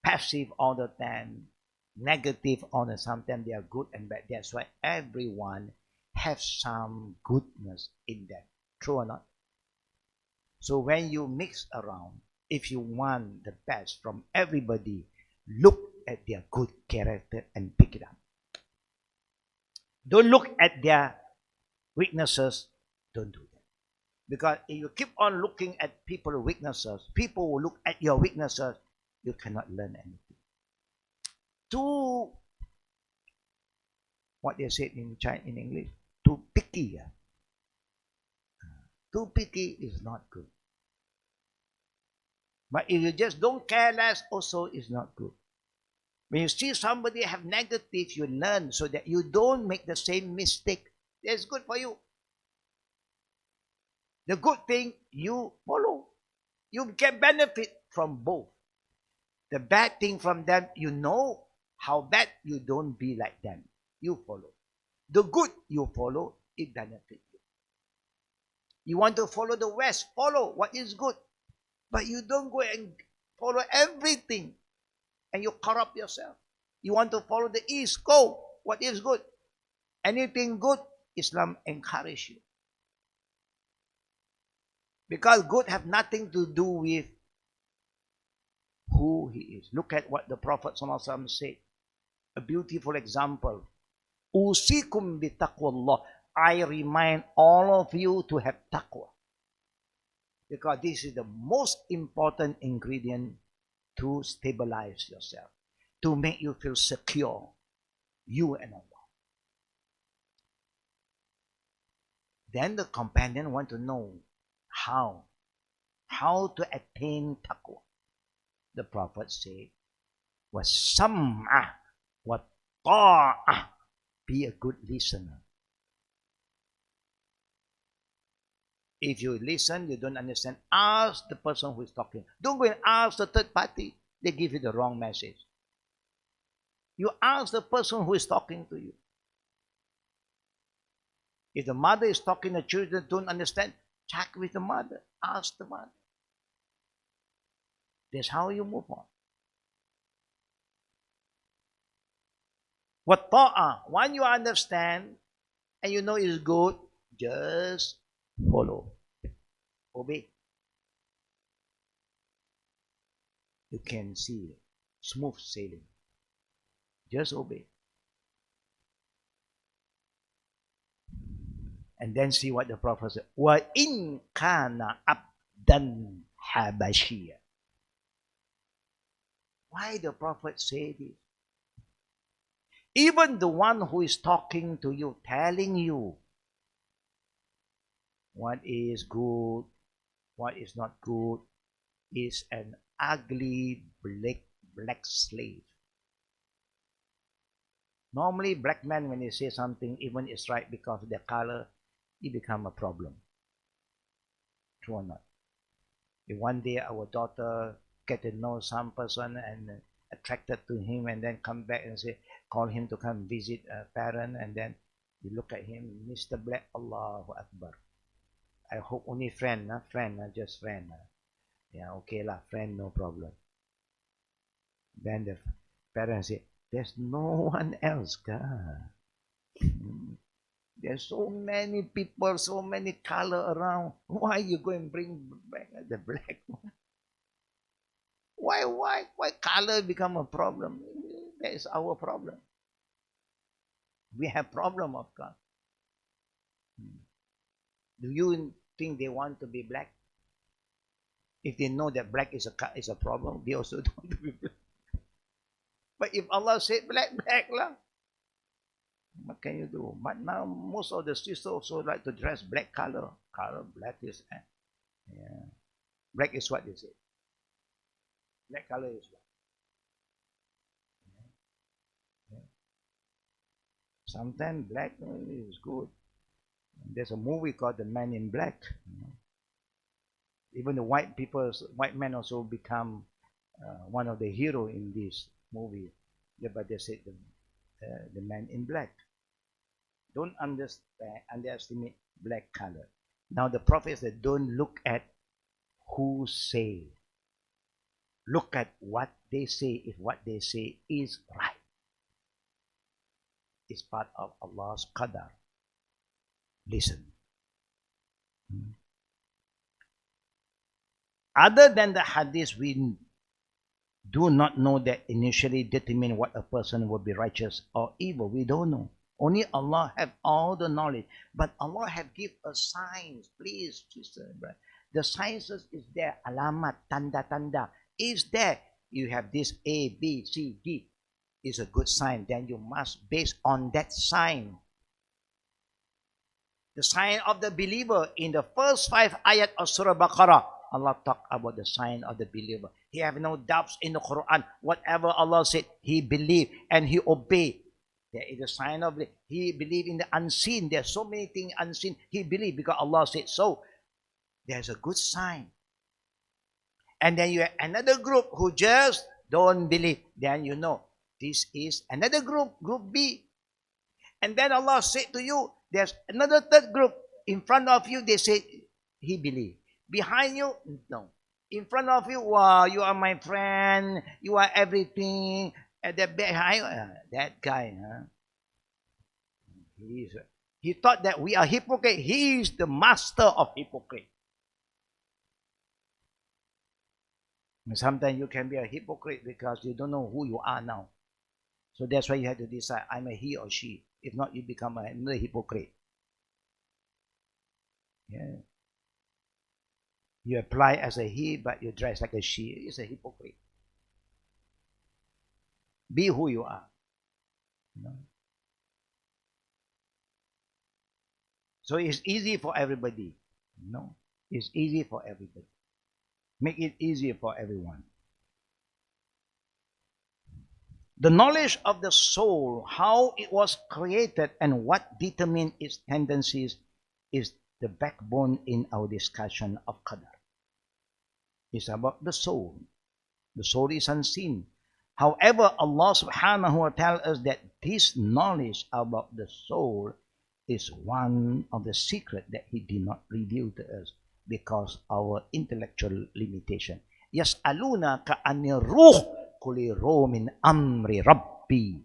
passive all the time, negative all the time. Sometimes they are good and bad. That's why everyone has some goodness in them. True or not? So when you mix around, if you want the best from everybody, look at their good character and pick it up. Don't look at their weaknesses. Don't do that. Because if you keep on looking at people's weaknesses, people will look at your weaknesses. You cannot learn anything. Too, what they said in English, too picky. Too picky is not good. But if you just don't care less, also is not good. When you see somebody have negative, you learn so that you don't make the same mistake. That's good for you. The good thing, you follow. You can benefit from both. The bad thing from them, you know how bad, you don't be like them. You follow. The good you follow, it benefits you. You want to follow the West, follow what is good. But you don't go and follow everything and you corrupt yourself. You want to follow the East, go. What is good? Anything good, Islam encourages you. Because good have nothing to do with who he is. Look at what the Prophet ﷺ said. A beautiful example. Usikum bi taqwallah. I remind all of you to have taqwa. Because this is the most important ingredient to stabilize yourself, to make you feel secure, you and Allah. Then the companion want to know how to attain taqwa. The Prophet said, وَالسَّمْعَ وَالطَّاعَةِ. Be a good listener. If you listen, you don't understand, ask the person who is talking. Don't go and ask the third party. They give you the wrong message. You ask the person who is talking to you. If the mother is talking, the children don't understand, check with the mother. Ask the mother. That's how you move on. What ta'ah? When you understand and you know it's good, just follow. Obey. You can see smooth sailing. Just obey. And then see what the Prophet said. Wa in kana abdan habashiyya. Why the Prophet say this? Even the one who is talking to you, telling you what is good, what is not good, is an ugly black slave. Normally, black men, when they say something, even it's right because of their color, it become a problem. True or not? If one day our daughter get to know some person and attracted to him and then come back and say, call him to come visit a parent, and then you look at him, Mr. Black, Allahu Akbar. I hope only friend, just friend. Yeah, okay lah, friend, no problem. Then the parents say, there's no one else, ka. There's so many people, so many color around. Why you go and bring back the black one? Why color become a problem? That is our problem. We have problem, of course. Do you think they want to be black? If they know that black is a problem, they also don't want to be black. But if Allah said black, black lah. What can you do? But now most of the sisters also like to dress black color. Black is, yeah. Black is what they say. Black color is what? Yeah. Sometimes black is good. There's a movie called The Man in Black. Even the white men also become one of the hero in this movie. Yeah, but they said the Man in Black. Don't underestimate black color. Now the Prophet said, don't look at who say. Look at what they say. If what they say is right, it's part of Allah's Qadr. Listen. Other than the hadith, we do not know that initially determine what a person will be righteous or evil. We don't know. Only Allah have all the knowledge. But Allah have give us signs. Please, sister, brother. The sciences is there. Alamat, tanda is there. You have this A, B, C, D. Is a good sign. Then you must base on that sign. The sign of the believer in the first 5 ayat of Surah Baqarah. Allah talk about the sign of the believer. He have no doubts in the Quran. Whatever Allah said, he believed and he obeyed. There is a sign of it. He believed in the unseen. There are so many things unseen. He believed because Allah said so. There's a good sign. And then you have another group who just don't believe. Then you know this is another group, group B. And then Allah said to you, there's another third group. In front of you, they say he believed. Behind you, no. In front of you, wow, you are my friend. You are everything. And then behind, that guy, he thought that we are hypocrite. He is the master of hypocrite. And sometimes you can be a hypocrite because you don't know who you are now. So that's why you have to decide, I'm a he or she. If not, you become another hypocrite. Yeah. You apply as a he, but you dress like a she. It's a hypocrite. Be who you are. So it's easy for everybody. No, it's easy for everybody. Make it easier for everyone. The knowledge of the soul, how it was created and what determined its tendencies is the backbone in our discussion of Qadr. It's about the soul. The soul is unseen. However, Allah subhanahu wa ta'ala tells us that this knowledge about the soul is one of the secrets that He did not reveal to us because our intellectual limitation. Yas'alunaka anir ruh qul ruh min amri rabbi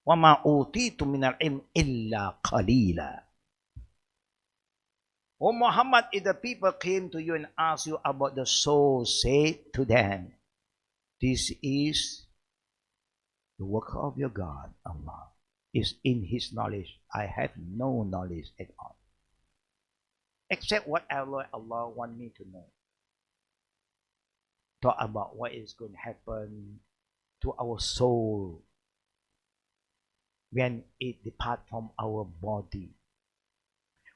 wa ma utitu min al-ilm illa qalila. O Muhammad, if the people came to you and asked you about the soul, say to them, this is the work of your God, Allah. Is in His knowledge. I have no knowledge at all. Except whatever Allah wants me to know. Talk about what is going to happen to our soul when it departs from our body.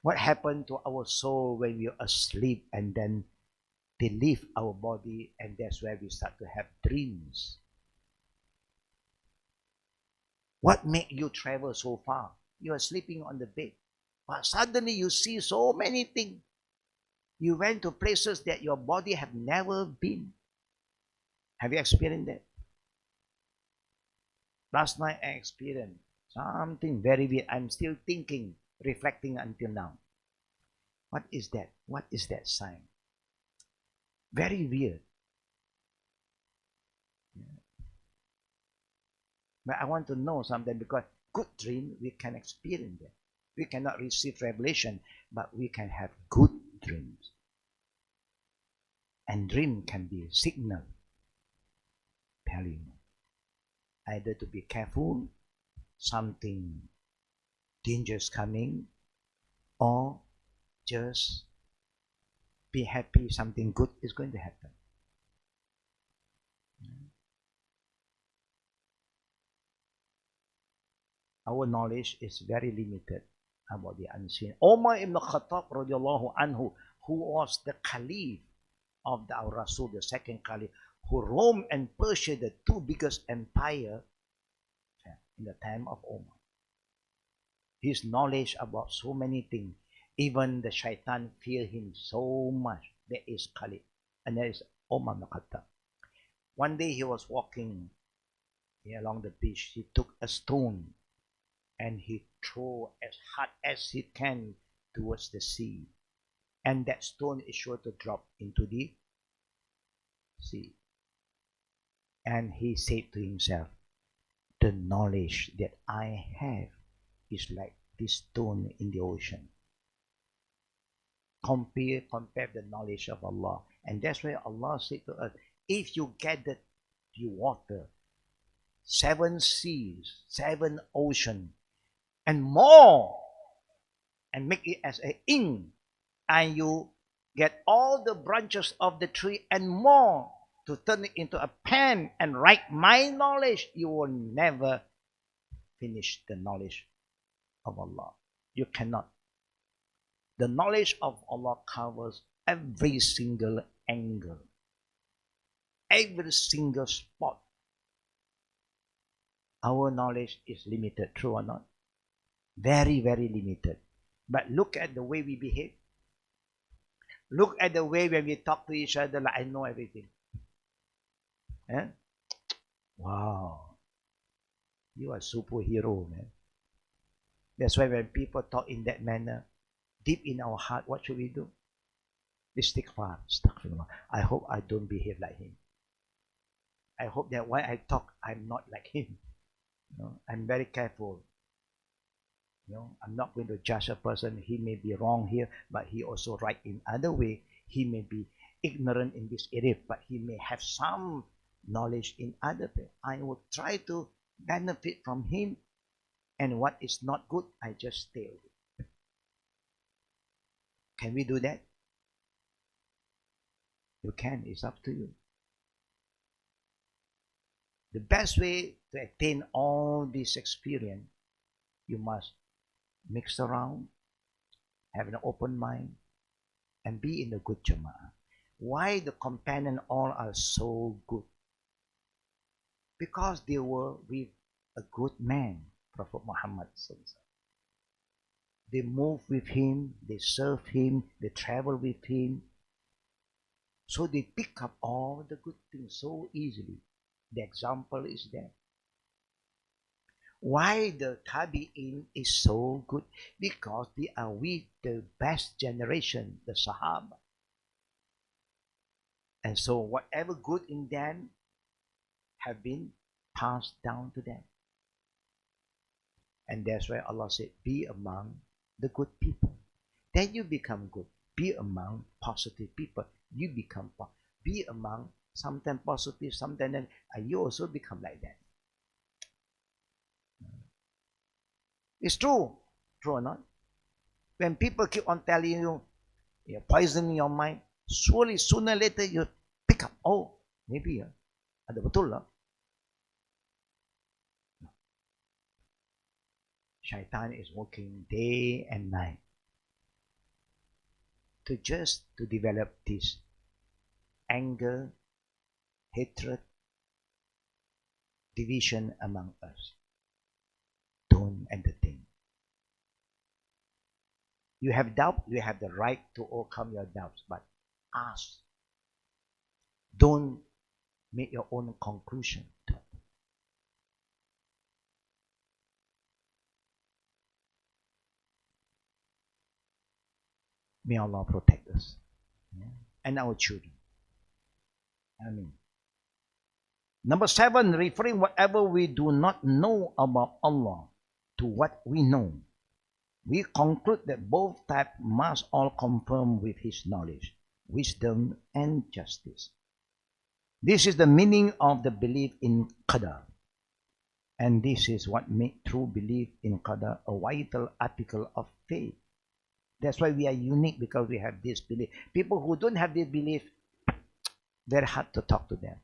What happened to our soul when we are asleep and then they leave our body, and that's where we start to have dreams. What made you travel so far? You are sleeping on the bed, but suddenly you see so many things. You went to places that your body have never been. Have you experienced that? Last night I experienced something very weird. I'm still thinking, reflecting until now. What is that? What is that sign? Very weird. But I want to know something, because good dream, we can experience that. We cannot receive revelation, but we can have good dreams. And dream can be a signal telling either to be careful, something dangerous coming, or just be happy, something good is going to happen. Our knowledge is very limited about the unseen. Umar ibn Khattab radiallahu anhu, who was the Caliph of our Rasul, the second Caliph, who Rome and Persia, the two biggest empires in the time of Umar. His knowledge about so many things, even the shaitan fear him so much. There is Caliph, and there is Umar ibn Khattab. One day he was walking along the beach. He took a stone and he threw as hard as he can towards the sea. And that stone is sure to drop into the sea. And he said to himself, the knowledge that I have is like this stone in the ocean. Compare the knowledge of Allah. And that's why Allah said to us, if you gather the water, 7 seas, 7 oceans, and more, and make it as an ink, and you get all the branches of the tree and more to turn it into a pen and write my knowledge, you will never finish the knowledge of Allah. You cannot. The knowledge of Allah covers every single angle, every single spot. Our knowledge is limited, true or not? Very, very limited. But look at the way we behave. Look at the way when we talk to each other like I know everything. Eh? Wow. You are a superhero, man. That's why when people talk in that manner, deep in our heart, what should we do? Istighfar. I hope I don't behave like him. I hope that when I talk, I'm not like him. I'm very careful. I'm not going to judge a person. He may be wrong here, but he also right in other way. He may be ignorant in this area, but he may have some knowledge in other way. I will try to benefit from him, and what is not good, I just stay away. Can we do that? You can. It's up to you. The best way to attain all this experience, you must mix around, have an open mind, and be in a good jama'ah. Why the companions all are so good? Because they were with a good man, Prophet Muhammad. They move with him, they serve him, they travel with him. So they pick up all the good things so easily. The example is there. Why the Tabi'in is so good? Because they are with the best generation, the Sahaba. And so whatever good in them have been passed down to them. And that's why Allah said, be among the good people. Then you become good. Be among positive people. You become positive. Be among sometimes positive, sometimes negative, and you also become like that. It's true. True or not? When people keep on telling you, you're poisoning your mind, surely sooner or later you pick up. Oh, maybe ada betul lah. Shaitan is working day and night to develop this anger, hatred, division among us. Don't entertain. You have doubt, you have the right to overcome your doubts, but ask. Don't make your own conclusion. May Allah protect us and our children. Amen. Number 7, referring whatever we do not know about Allah to what we know. We conclude that both types must all confirm with His knowledge, wisdom, and justice. This is the meaning of the belief in Qadr. And this is what makes true belief in Qadr a vital article of faith That's why we are unique, because we have this belief. People who don't have this belief, very hard to talk to them.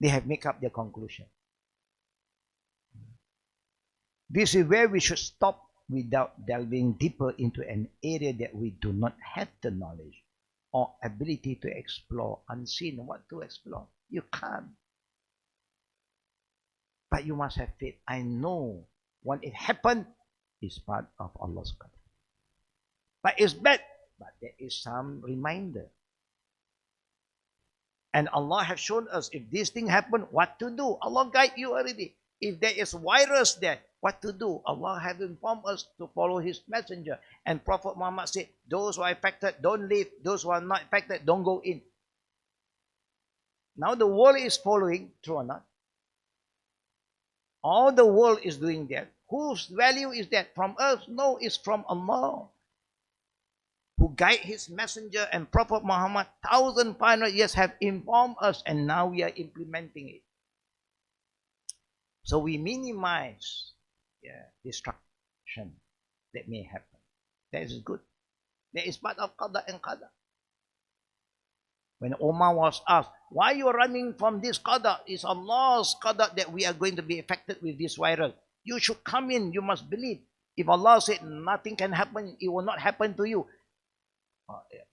They have make up their conclusion. This is where we should stop without delving deeper into an area that we do not have the knowledge or ability to explore. Unseen, what to explore? You can't. But you must have faith. I know when it happened, it's part of Allah's Qadr. But it's bad. But there is some reminder. And Allah has shown us, if this thing happen, what to do. Allah guide you already. If there is virus there, what to do. Allah has informed us to follow His messenger. And Prophet Muhammad said, those who are affected, don't leave. Those who are not affected, don't go in. Now the world is following, true or not? All the world is doing that. Whose value is that? From us? No, it's from Allah, who guide His messenger and Prophet Muhammad 1,500 years have informed us, and now we are implementing it. So we minimize destruction that may happen. That is good. That is part of Qada and Qadr. When Omar was asked, why you are running from this Qadr? It's Allah's Qadr that we are going to be affected with this virus. You should come in. You must believe. If Allah said nothing can happen, it will not happen to you.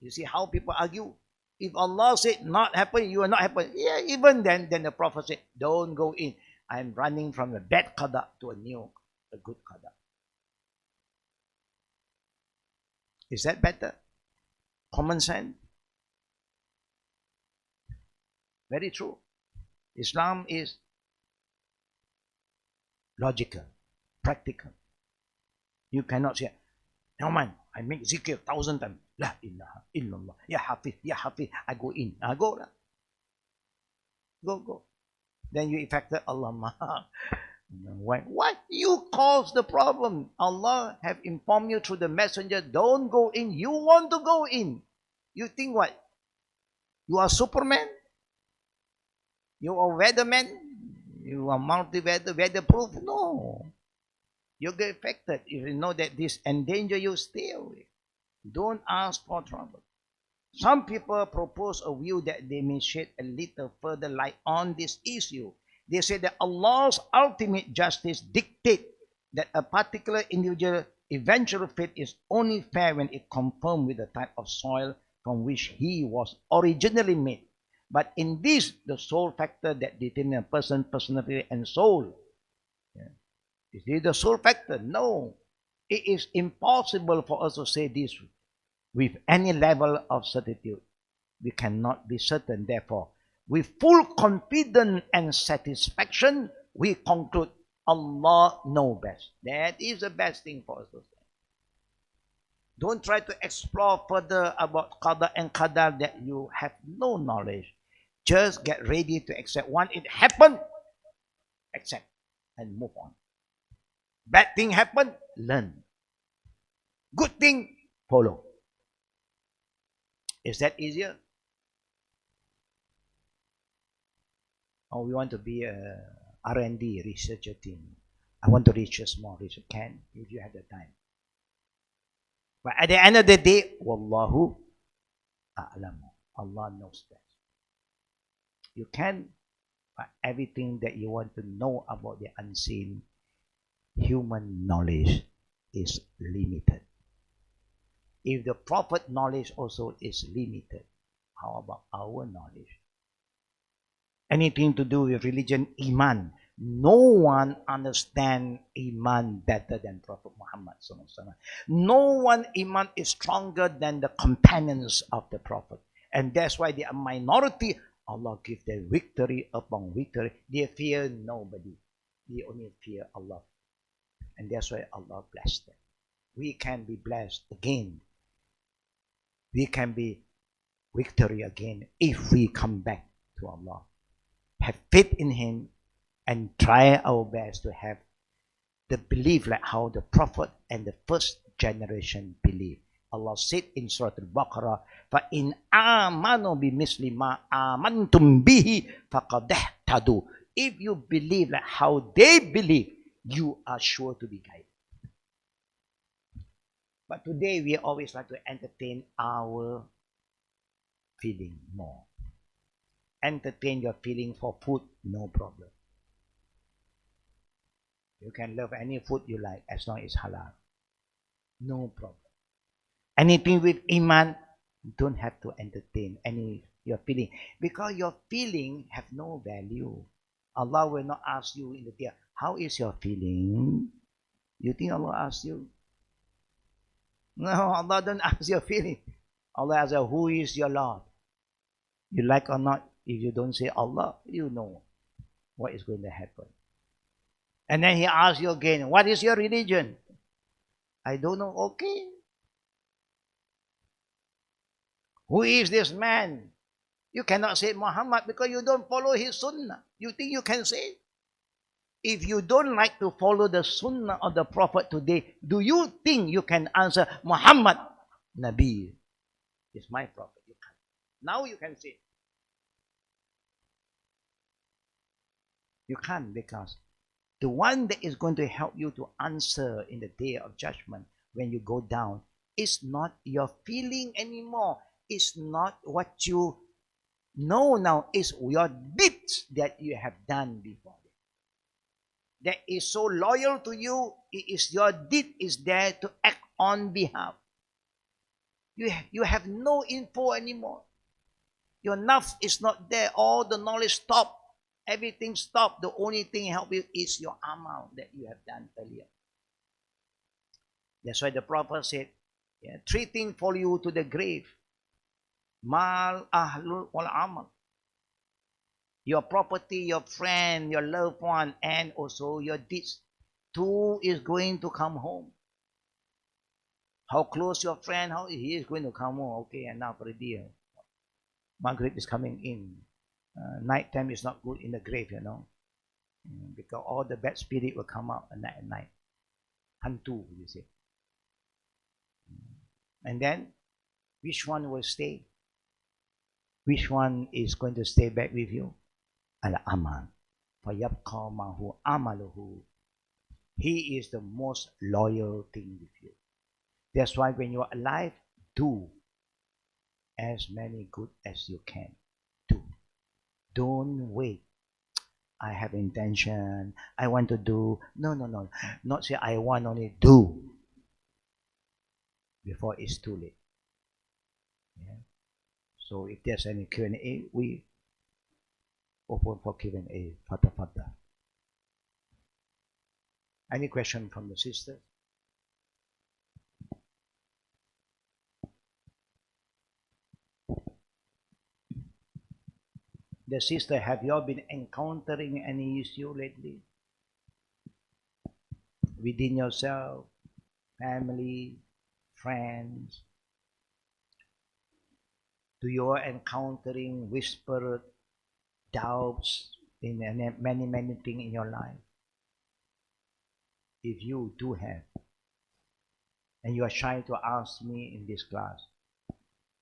You see how people argue? If Allah said not happen, you will not happen. Yeah, even then the Prophet said, don't go in. I'm running from a bad Qadr to a good Qadr. Is that better? Common sense? Very true. Islam is logical, practical. You cannot say, no man, I make zikr 1,000 times. La ilaha illallah. Ya Hafiz, ya Hafiz. I go in. Go lah. Go. Then you affected Allah. Why? What? You caused the problem. Allah have informed you through the messenger, don't go in. You want to go in. You think what? You are Superman? You are weatherman? You are weatherproof? No. You get affected. If you know that this endanger you, stay away. Don't ask for trouble. Some people propose a view that they may shed a little further light on this issue. They say that Allah's ultimate justice dictates that a particular individual eventual fate is only fair when it conforms with the type of soil from which he was originally made. But in this, the soul factor that determines a person's personality and soul. Is it the soul factor? No. It is impossible for us to say this with any level of certitude. We cannot be certain. Therefore, with full confidence and satisfaction, we conclude Allah knows best. That is the best thing for us to say. Don't try to explore further about Qada and Qadar that you have no knowledge. Just get ready to accept. Once it happened, accept and move on. Bad thing happen, learn. Good thing, follow. Is that easier? Or we want to be a R&D researcher team. I want to research more. Research can if you have the time. But at the end of the day, Wallahu a'lamu. Allah knows best. You can, but everything that you want to know about the unseen, human knowledge is limited. If the Prophet knowledge also is limited, how about our knowledge? Anything to do with religion, Iman. No one understands Iman better than Prophet Muhammad. No one Iman is stronger than the companions of the Prophet. And that's why they are minority. Allah gives them victory upon victory. They fear nobody. They only fear Allah. And that's why Allah blessed them. We can be blessed again. We can be victory again if we come back to Allah. Have faith in Him and try our best to have the belief like how the Prophet and the first generation believe. Allah said in Surah Al-Baqarah, فَإِنْ آمَنُوا بِمِثْلِ مَا آمَنْتُمْ بِهِ فَقَدْ اهْتَدُوا. If you believe like how they believe, you are sure to be guided. But today we always like to entertain our feeling more. Entertain your feeling for food, no problem. You can love any food you like as long as it's halal. No problem. Anything with iman, don't have to entertain any your feeling, because your feeling have no value. Allah will not ask you in the day, how is your feeling? You think Allah asks you? No, Allah don't ask your feeling. Allah asks you, who is your Lord? You like or not, if you don't say Allah, you know what is going to happen. And then He asks you again, what is your religion? I don't know. Okay. Who is this man? You cannot say Muhammad because you don't follow his sunnah. You think you can say? If you don't like to follow the sunnah of the Prophet today, do you think you can answer Muhammad Nabi is my prophet? You can't. Now you can say. You can't, because the one that is going to help you to answer in the day of judgment when you go down is not your feeling anymore. It's not what you know now. It's your deeds that you have done before. That is so loyal to you. It is your deed is there to act on behalf. You have no info anymore. Your nafs is not there. All the knowledge stopped. Everything stopped. The only thing help you is your amal that you have done earlier. That's why the Prophet said, yeah, 3 things follow you to the grave. Mal, ahlul, wal amal. Your property, your friend, your loved one, and also your deeds. 2 is going to come home. How close your friend, how he is going to come home. Okay, enough already. Maghrib is coming in. Night time is not good in the grave, you know. Because all the bad spirit will come out at night. Hantu, you say. And then, which one will stay? Which one is going to stay back with you? Al-amal. فَيَبْقَى مَهُ amaluhu. He is the most loyal thing with you. That's why when you are alive, do as many good as you can. Do. Don't wait. I have intention. I want to do. No. Not say I want, only do. Before it's too late. Yeah. So if there's any Q&A, we open for Q&A. Fata. Any question from the sister? The sister, have you all been encountering any issue lately? Within yourself, family, friends? Do you are encountering whispered doubts in many things in your life? If you do have, and you are shy to ask me in this class,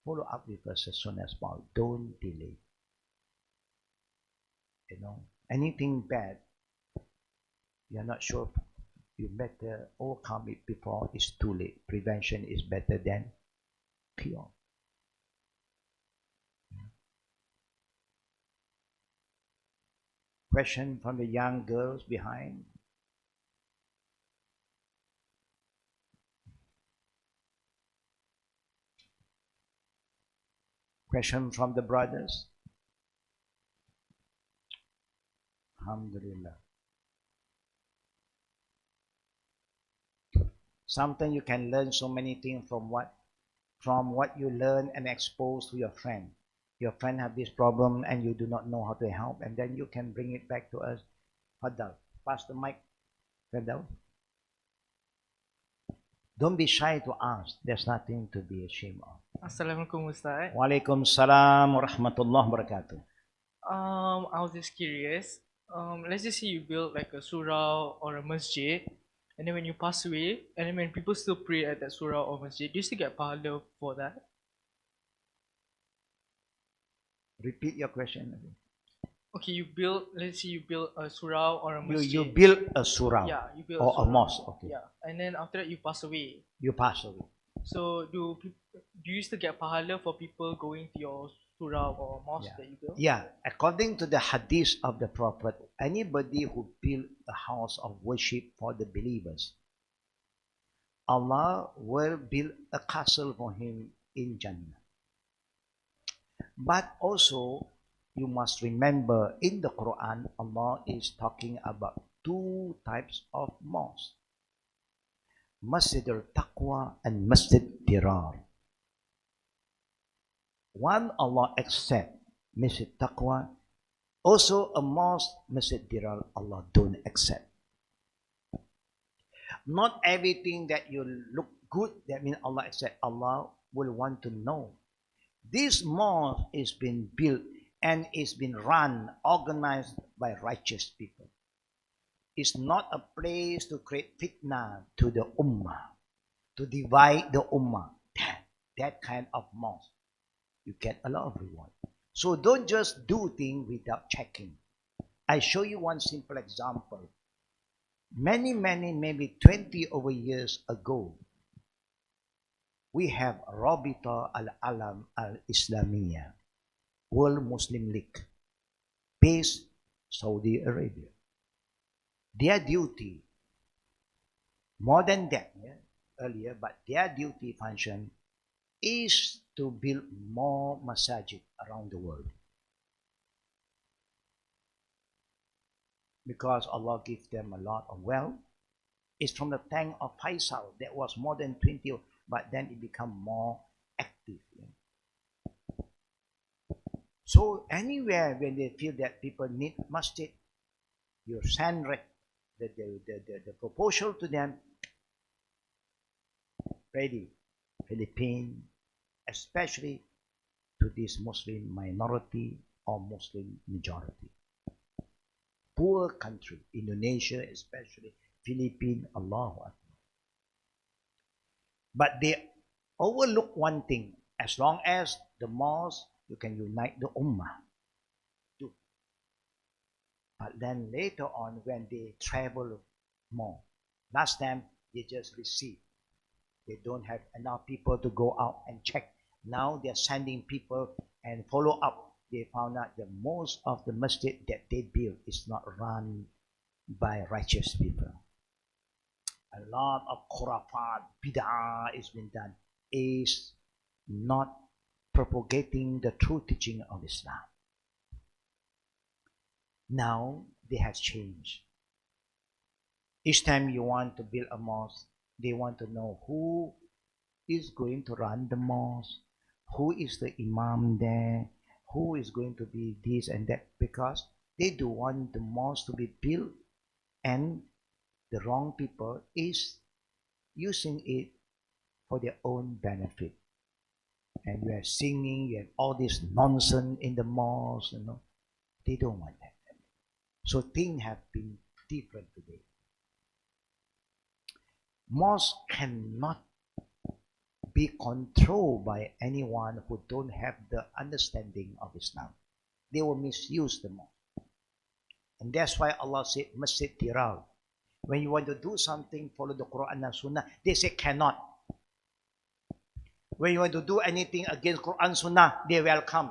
follow up with us as soon as possible. Don't delay. You know, anything bad, you're not sure, you better overcome it before it's too late. Prevention is better than cure. Question from the young girls behind. Question from the brothers. Alhamdulillah. Sometimes you can learn so many things from what you learn and expose to your friend. Your friend have this problem and you do not know how to help, and then you can bring it back to us. Fadal, pass the mic. Fadal. Don't be shy to ask. There's nothing to be ashamed of. Assalamualaikum Ustaz. Waalaikumsalam warahmatullahi wabarakatuh. I was just curious. Let's just say you build like a surah or a masjid, and then when you pass away, and then when people still pray at that surah or masjid, do you still get pahala for that? Repeat your question again. Okay, let's say you build a surah or a masjid. You build a surah, Yeah, you build or a surah. a mosque. Okay. Yeah, and then after that you pass away. You pass away. So do you still get pahala for people going to your surah or mosque Yeah. that you build? Yeah. According to the hadith of the Prophet, anybody who built a house of worship for the believers, Allah will build a castle for him in Jannah. But also, you must remember in the Quran, Allah is talking about two types of mosques. Masjid al-Taqwa and Masjid Dirar. One Allah accept, Masjid Taqwa. Also a mosque, Masjid Dirar, Allah don't accept. Not everything that you look good, that means Allah accept. Allah will want to know. This mosque is being built and is being run, organized by righteous people. It's not a place to create fitna to the ummah, to divide the ummah. That kind of mosque, you get a lot of reward. So don't just do things without checking. I show you one simple example. Many, maybe 20 over years ago, we have Rabita al-Alam al-Islamiyah, World Muslim League, based Saudi Arabia. Their duty, more than that, yeah, earlier, but their duty function is to build more masajid around the world. Because Allah gives them a lot of wealth. It's from the time of Faisal that was more than 20, but then it become more active. Yeah. So anywhere when they feel that people need masjid, you send the proposal to them, ready. Philippines, especially to this Muslim minority or Muslim majority. Poor country, Indonesia especially, Philippines, Allahu Akbar. But they overlook one thing. As long as the mosque, you can unite the ummah. But then later on, when they travel more, last time they just receive. They don't have enough people to go out and check. Now they're sending people and follow up. They found out that most of the masjid that they build is not run by righteous people. A lot of khurafat, bid'ah is being done, is not propagating the true teaching of Islam. Now they have changed. Each time you want to build a mosque, they want to know who is going to run the mosque, who is the imam there, who is going to be this and that, because they do want the mosque to be built and the wrong people is using it for their own benefit. And you are singing, you have all this nonsense in the mosque, They don't want that. So things have been different today. Mosque cannot be controlled by anyone who don't have the understanding of Islam. They will misuse the mosque. And that's why Allah said, Masjid Dirar. When you want to do something, follow the Quran and Sunnah. They say cannot. When you want to do anything against Quran Sunnah, they welcome.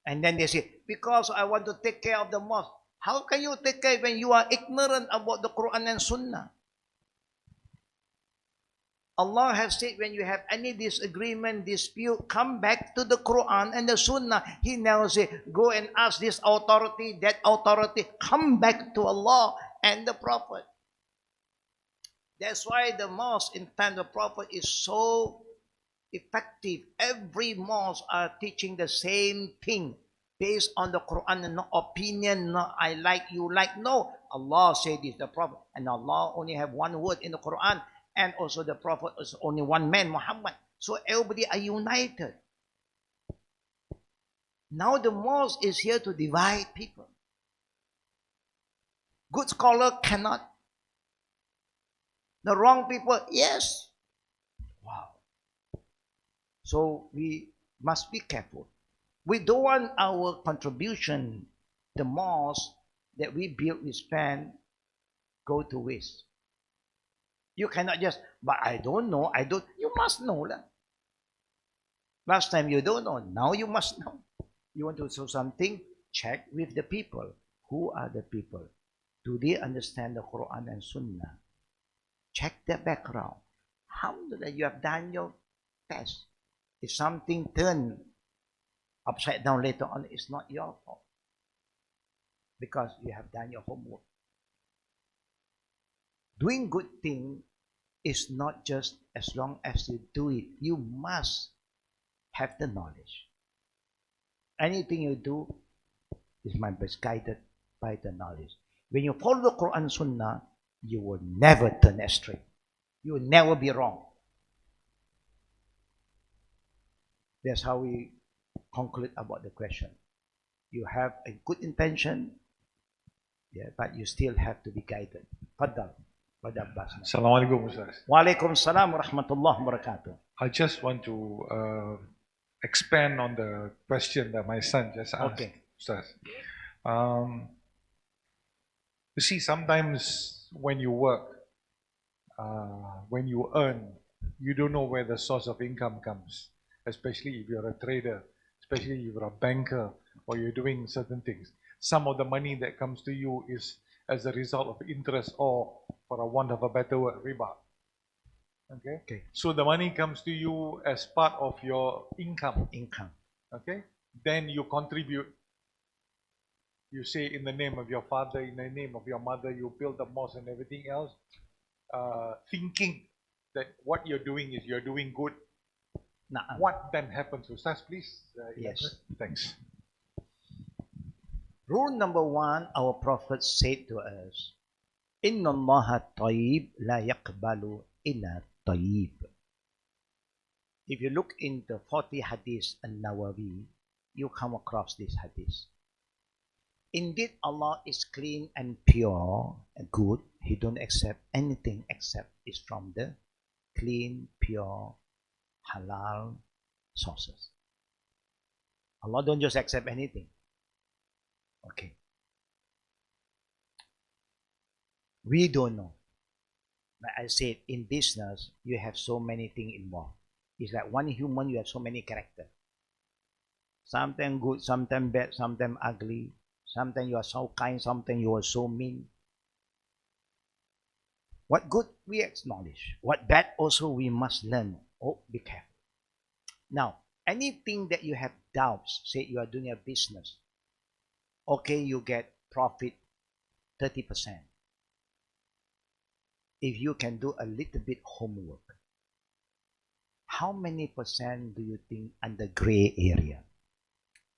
And then they say, because I want to take care of the mosque. How can you take care when you are ignorant about the Quran and Sunnah? Allah has said when you have any disagreement, dispute, come back to the Quran and the Sunnah. He now say, go and ask this authority, that authority. Come back to Allah and the Prophet. That's why the mosque in time of the Prophet is so effective. Every mosque are teaching the same thing based on the Quran and no opinion, no I like, you like. No, Allah said this, the Prophet. And Allah only have one word in the Quran. And also the Prophet is only one man, Muhammad. So everybody are united. Now the mosque is here to divide people. Good scholar cannot. The wrong people, yes. Wow. So we must be careful. We don't want our contribution, the mosque that we build, we spend, go to waste. You cannot just, but I don't know, I don't. You must know. Lah. Last time you don't know, now you must know. You want to do something, check with the people. Who are the people? Do they understand the Quran and Sunnah? Check their background. Alhamdulillah, you have done your best. If something turned upside down later on, it's not your fault. Because you have done your homework. Doing good thing is not just as long as you do it. You must have the knowledge. Anything you do is guided by the knowledge. When you follow the Quran Sunnah, you will never turn astray. You will never be wrong. That's how we conclude about the question. You have a good intention, yeah, but you still have to be guided. Fadal. Assalamualaikum, Ustaz. Waalaikumsalam warahmatullahi wabarakatuh. I just want to expand on the question that my son just asked. Okay. Ustaz. You see, sometimes when you work, when you earn, you don't know where the source of income comes, especially if you're a trader, especially if you're a banker or you're doing certain things. Some of the money that comes to you is as a result of interest or, for a want of a better word, riba. Okay? So the money comes to you as part of your income. Okay? Then you contribute. You say in the name of your father, in the name of your mother, you build the mosque and everything else, thinking that what you're doing is you're doing good. What then happens? Ustaz, please? Yes. Thanks. Rule number 1, our Prophet said to us, Inna Allaha tayyib la yaqbalu illa tayyib. If you look in the 40 hadiths an-Nawawi, you come across this hadith. Indeed, Allah is clean and pure and good. He don't accept anything except it's from the clean, pure, halal sources. Allah don't just accept anything. Okay. We don't know. Like I said, in business, you have so many things involved. It's like one human, you have so many characters. Sometimes good, sometimes bad, sometimes ugly. Sometimes you are so kind, sometimes you are so mean. What good, we acknowledge. What bad, also we must learn. Oh, be careful. Now, anything that you have doubts, say you are doing a business. Okay, you get profit 30%. If you can do a little bit homework, how many percent do you think under gray area?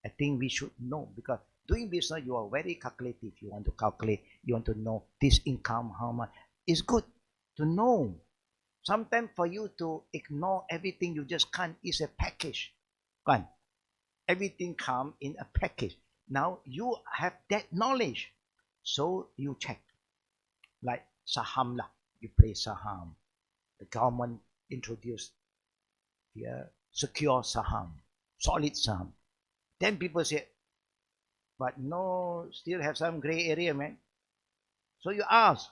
I think we should know, because doing business, you are very calculative. You want to calculate, you want to know this income, how much. It's good to know. Sometimes for you to ignore everything, you just can't. It's a package. Can't. Everything comes in a package. Now you have that knowledge. So you check. Like Saham lah. You play Saham. The government introduced secure Saham, solid Saham. Then people say, but no, still have some gray area, man. So you ask,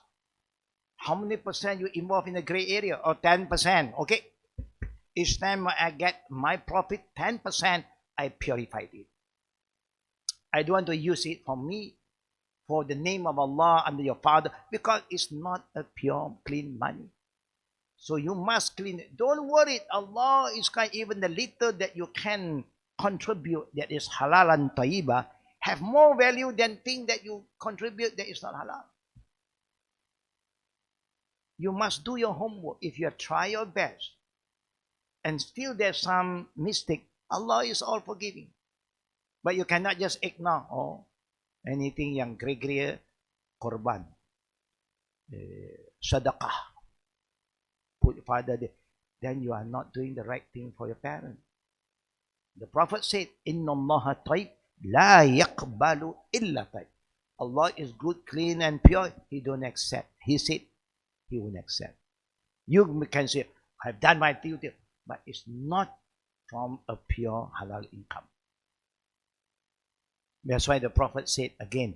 how many percent you involved in the gray area? Or 10%. Okay. Each time I get my profit, 10%, I purified it. I don't want to use it for me, for the name of Allah and your Father, because it's not a pure, clean money. So you must clean it. Don't worry, Allah is kind. Even the little that you can contribute that is halal and tayyibah have more value than thing that you contribute that is not halal. You must do your homework. If you have tried your best and still there's some mistake, Allah is all forgiving. But you cannot just ignore, oh, anything yang gray-gray, korban, sadaqah, put your father there. Then you are not doing the right thing for your parents. The Prophet said, Inna Allaha tayyib la yaqbalu illa tayyib. Allah is good, clean and pure. He don't accept. He said, He won't accept. You can say, I've done my duty, but it's not from a pure halal income. That's why the Prophet said again,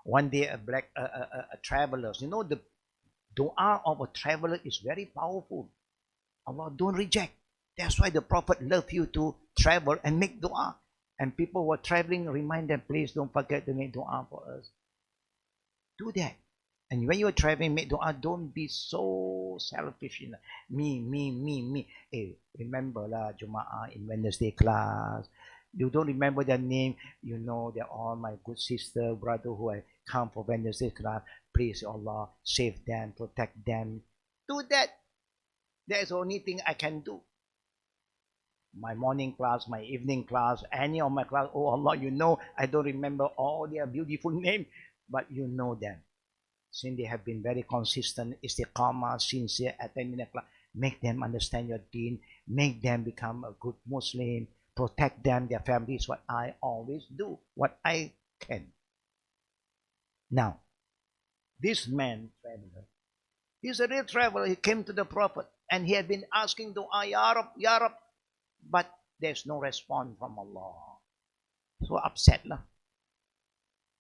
one day a traveler, you know the Dua of a traveler is very powerful. Allah don't reject. That's why the Prophet loved you to travel and make dua. And people who are traveling, remind them, please don't forget to make dua for us. Do that. And when you're traveling, make dua, don't be so selfish. Me. Hey, remember lah, Jum'ah in Wednesday class. You don't remember their name, you know they're all my good sister, brother who I come for Wednesday class. Please, Allah, save them, protect them. Do that. That's the only thing I can do. My morning class, my evening class, any of my class. Oh Allah, you know, I don't remember all their beautiful names, but you know them. Since they have been very consistent, istiqamah, sincere, attending the class, make them understand your deen, make them become a good Muslim, protect them, their families, what I always do, what I can. Now, this man, traveler, he's a real traveler. He came to the Prophet and he had been asking dua, Ya Rab, Ya Rab, but there's no response from Allah. So upset lah.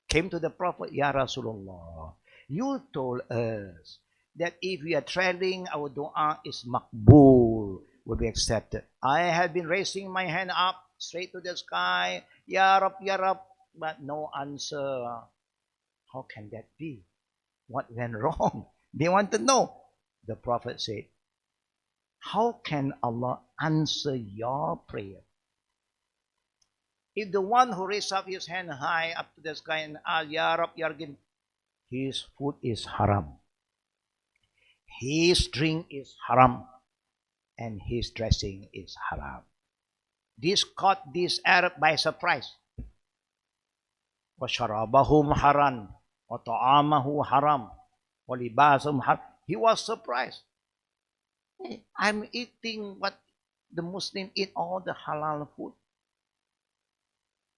Came to the Prophet, Ya Rasulullah, you told us that if we are traveling, our dua is makbul, will be accepted. I have been raising my hand up straight to the sky, Ya Rab, but no answer. How can that be? What went wrong? They want to know. The Prophet said, how can Allah answer your prayer? If the one who raised up his hand high up to the sky and asked, Ya Rab, Ya Rab, his food is haram, his drink is haram, and his dressing is haram. This caught this Arab by surprise. وَشَرَابَهُمْ haram, وَطَعَامَهُ haram, وَلِبَاسُهُمْ haram. He was surprised. Hey, I'm eating what the Muslim eat, all the halal food.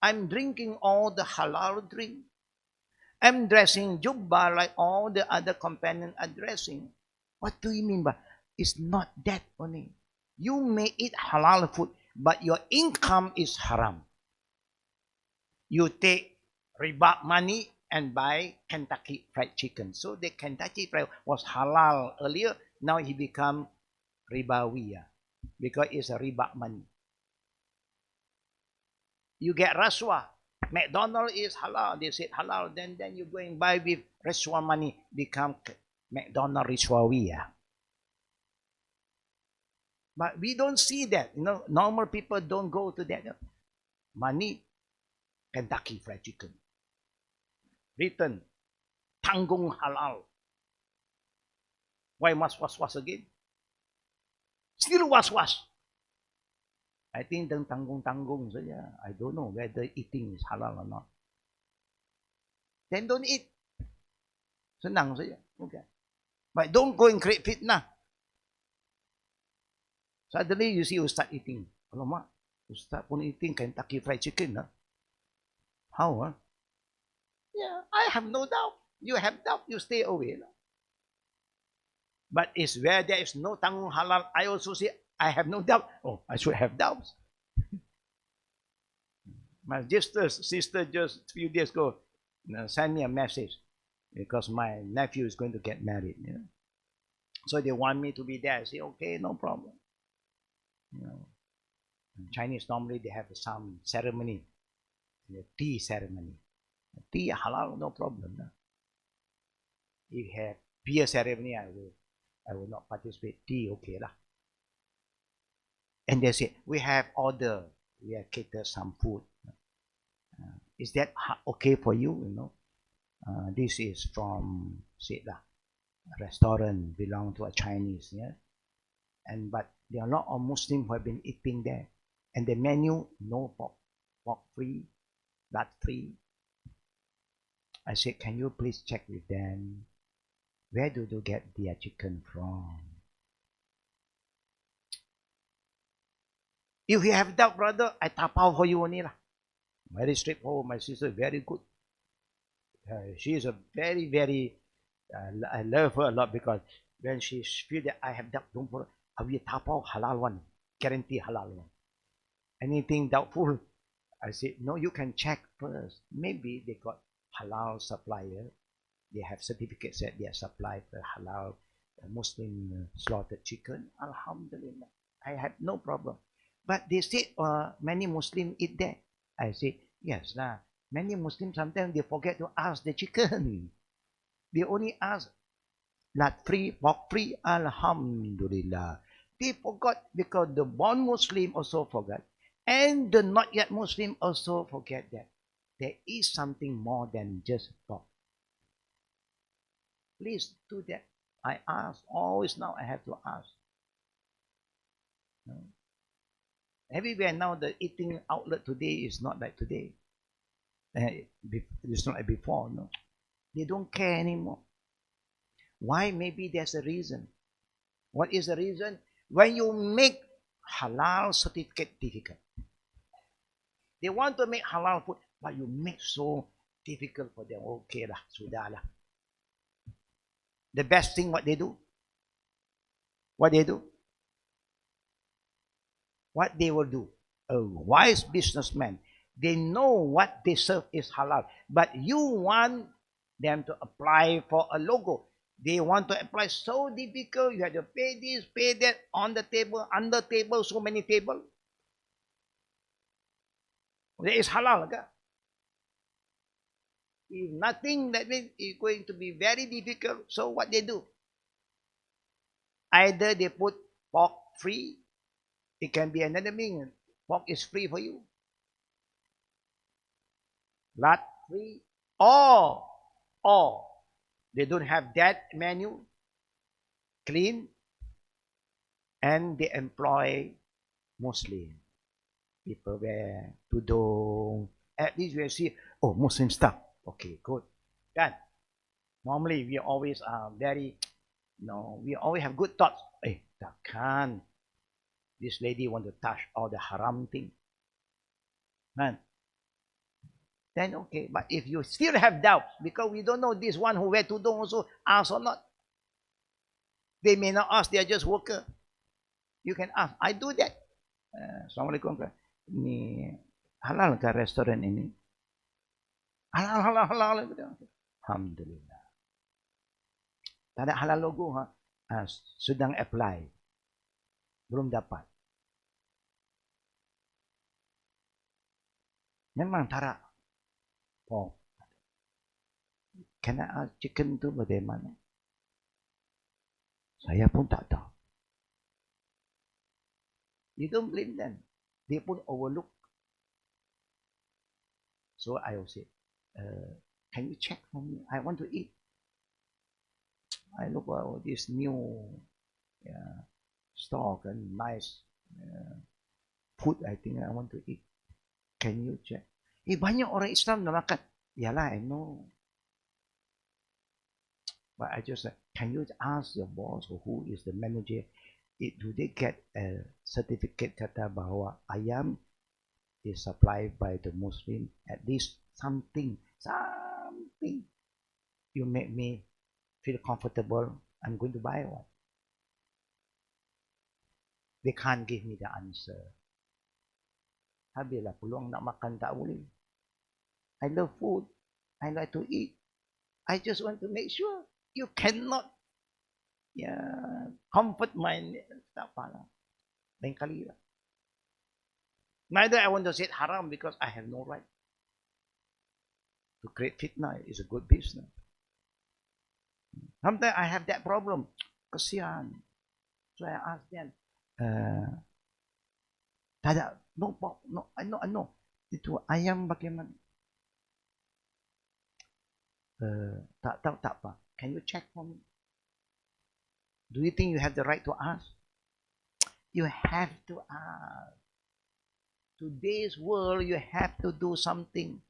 I'm drinking all the halal drink. I'm dressing jubba like all the other companions are dressing. What do you mean by? It's not that only. You may eat halal food, but your income is haram. You take riba money and buy Kentucky Fried Chicken. So the Kentucky Fried was halal earlier. Now he become ribawiya because it's a riba money. You get raswa. McDonald's is halal. They said halal. Then you go and buy with raswa money. Become McDonald's riswawiya. But we don't see that. You know, normal people don't go to that. Money, Kentucky Fried Chicken. Written, tanggung halal. Why must was again? Still was. I think the tanggung saja. I don't know whether eating is halal or not. Then don't eat. Senang saja. Okay. But don't go and create fitnah. Suddenly you see you start eating. Alamak, Ustaz pun eating Kentucky Fried Chicken. Huh? How? Huh? Yeah, I have no doubt. You have doubt, you stay away. But it's where there is no tanggung halal. I also say, I have no doubt. Oh, I should have doubts. My sister just a few days ago sent me a message because my nephew is going to get married. You know? So they want me to be there. I say, okay, no problem. You know, in Chinese normally they have some ceremony, the tea ceremony. Tea halal, no problem. No? If you have beer ceremony, I will not participate. Tea, okay lah. And they say, we have order, we have catered some food. Is that okay for you? You know, this is from say lah, a restaurant belong to a Chinese, yeah. And but there are a lot of Muslims who have been eating there, and the menu no pork free, blood free. I said, can you please check with them? Where do they get their chicken from? If you have doubt, brother, I tapao for you only lah. Very straightforward. My sister, very good. She is a very, I love her a lot because when she feel that I have doubt, don't worry. I will tapao halal one, guarantee halal one. Anything doubtful, I say, no, you can check first. Maybe they got halal supplier. They have certificates that they are supplied for halal a Muslim slaughtered chicken, Alhamdulillah, I have no problem. But they said many Muslims eat that. I said, yes, nah. Many Muslims sometimes they forget to ask the chicken. They only ask lat free, pork free, Alhamdulillah. They forgot because the born Muslim also forgot. And the not yet Muslim also forget that there is something more than just pork. Please do that. I ask, always now I have to ask. No? Everywhere now the eating outlet today is not like today. It's not like before, no. They don't care anymore. Why? Maybe there's a reason. What is the reason? When you make halal certificate difficult. They want to make halal food, but you make so difficult for them. Okay lah, sudah lah. The best thing what they do? What they do? What they will do? A wise businessman. They know what they serve is halal. But you want them to apply for a logo. They want to apply so difficult. You have to pay this, pay that, on the table, under table, so many tables. That is halal. Okay? If nothing, that means it's going to be very difficult. So what they do? Either they put pork free. It can be another meaning. Pork is free for you. Lard free. Or they don't have that menu. Clean. And they employ Muslim. People wear tudung. At least we see, oh, Muslim stuff. Okay, good. Then, normally we always are very, we always have good thoughts. Eh, takkan. This lady want to touch all the haram thing. Man. Then okay, but if you still have doubts, because we don't know this one who wear tudung also ask or not. They may not ask, they are just worker. You can ask, I do that. Assalamualaikum. Ini halal ke restoran ini? Halal. Alhamdulillah. Tak ada halal logo ha. Sedang apply. Belum dapat. Memang tarak. Oh. Can I ask chicken tu bagaimana? Saya pun tak tahu. You don't blame them. They pun overlook. So I will say, can you check for me? I want to eat. I look at this new stock and nice food. I think I want to eat. Can you check? Banyak orang Islam dah makan. Yalah, I know. But I just said, can you ask your boss or who is the manager? Do they get a certificate kata bahawa ayam is supplied by the Muslim? At least something. You make me feel comfortable. I'm going to buy one. They can't give me the answer. Habislah peluang nak makan tak boleh. I love food. I like to eat. I just want to make sure you cannot comfort my tak apalah. Lain kali lah. Neither I want to say it haram because I have no right to create fitnah. It's a good business. Sometimes I have that problem. Kesian. So I ask them, tak ada, no, I know. Itu ayam bagaimana? Tak tahu, tak apa. Can you check for me? Do you think you have the right to ask? You have to ask. Today's world, you have to do something.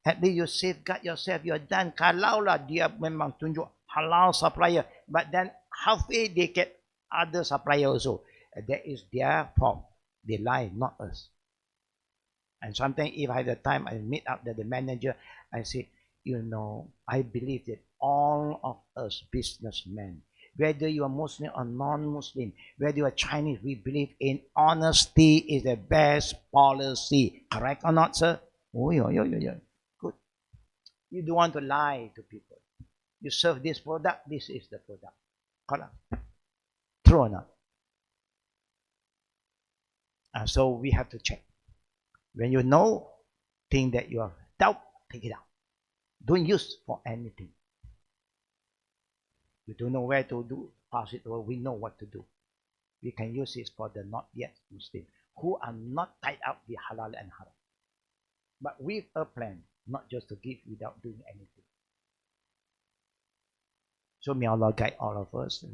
At least you safeguard yourself. You're done. Kalaulah dia memang tunjuk halal supplier, but then halfway they get other supplier also. That is their fault. They lie, not us. And sometimes if I have the time, I meet up with the manager. I say, I believe that all of us businessmen, whether you are Muslim or non-Muslim, whether you are Chinese, we believe in honesty is the best policy. Correct or not, sir? Oh, yeah. Good. You don't want to lie to people. You serve this product, this is the product. Qala. True or not? So we have to check. When you know, think that you are doubt, take it out. Don't use for anything. You don't know where to do, pass it over. We know what to do. We can use it for the not yet Muslim who are not tied up with halal and haram. But with a plan, not just to give without doing anything. So may Allah guide all of us,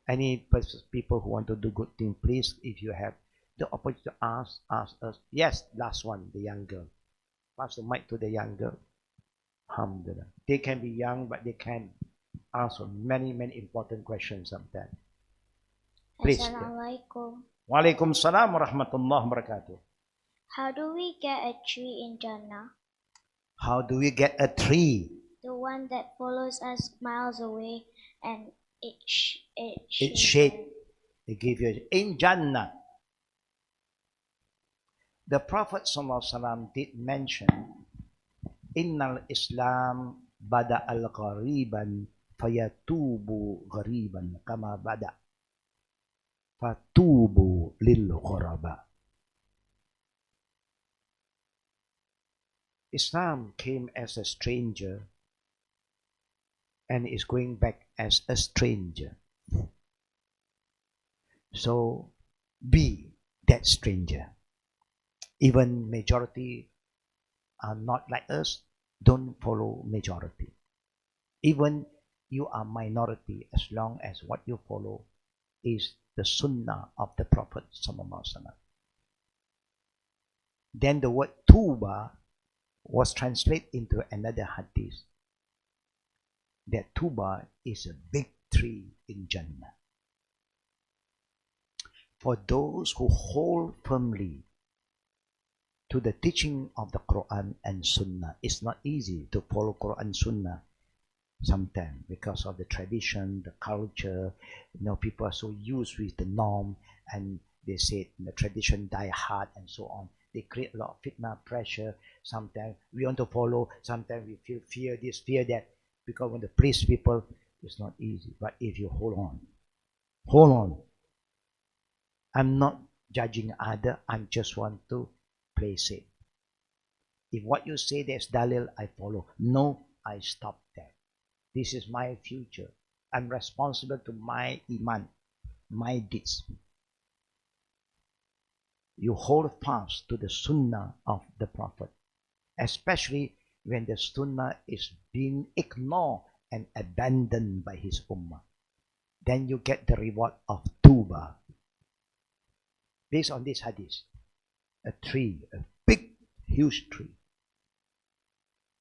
Any people who want to do good thing, please, if you have the opportunity to ask us. Yes, last one, the young girl. Pass the mic to the young girl. Alhamdulillah. They can be young, but they can answer many, many important questions sometimes. Please. Assalamualaikum. Waalaikumsalam warahmatullahi wabarakatuh. How do we get a tree in Jannah? How do we get a tree? The one that follows us miles away and its shape. They give you in Jannah. The Prophet ﷺ did mention, Innal Islam bada al-ghariban fayatubu ghariban kama bada fatubu lil ghuraba. Islam came as a stranger and is going back as a stranger. So be that stranger. Even majority are not like us, don't follow majority. Even you are minority, as long as what you follow is the sunnah of the Prophet ﷺ. Then the word tuba was translated into another hadith. That tuba is a big tree in Jannah. For those who hold firmly to the teaching of the Quran and Sunnah. It's not easy to follow Quran Sunnah sometimes because of the tradition, the culture. People are so used with the norm, and they say the tradition die hard and so on. They create a lot of fitna, pressure. Sometimes we want to follow, sometimes we feel fear this, fear that, because when the please people, it's not easy. But if you hold on. I'm not judging other, I just want to place it. If what you say there's dalil, I follow. No, I stop that. This is my future. I'm responsible to my iman, my deeds. You hold fast to the sunnah of the Prophet, especially when the sunnah is being ignored and abandoned by his ummah. Then you get the reward of tuba. Based on this hadith, a tree, a big, huge tree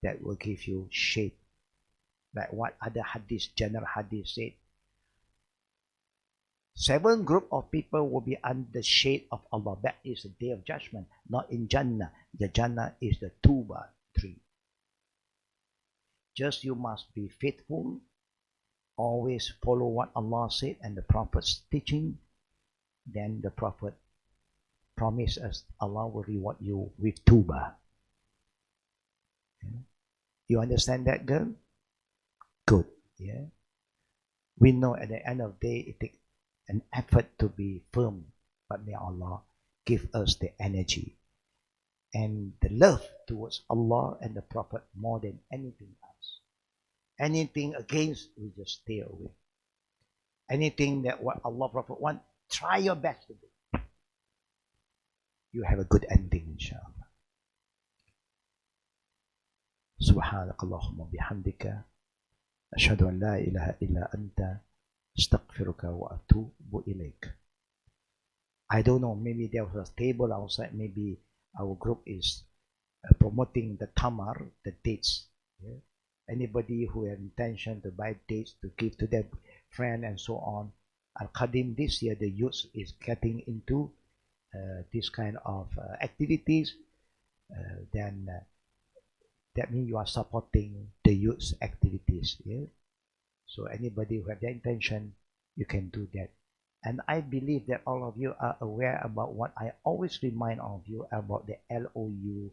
that will give you shade. Like what other hadith, general hadith said. 7 group of people will be under the shade of Allah. That is the day of judgment, not in Jannah. The Jannah is the tuba tree. Just you must be faithful, always follow what Allah said and the Prophet's teaching. Then the Prophet promise us Allah will reward you with tuba. You understand that, girl? Good. Yeah. We know at the end of the day it takes an effort to be firm, but may Allah give us the energy and the love towards Allah and the Prophet more than anything else. Anything against, we just stay away. Anything that what Allah Prophet want, try your best to do. You have a good ending, inshallah. سبحانك اللهم وبحمدك أشهد أن لا إله إلا أنت أستغفرك وأتوب إليك. I don't know, maybe there was a table outside, maybe our group is promoting the tamar, the dates. Yeah? Anybody who has intention to buy dates to give to their friend and so on. Al-Qadim this year, the youth is getting into this kind of activities. Then that means you are supporting the youth's activities. Yeah? So anybody who have the intention, you can do that. And I believe that all of you are aware about what I always remind of you about the LOU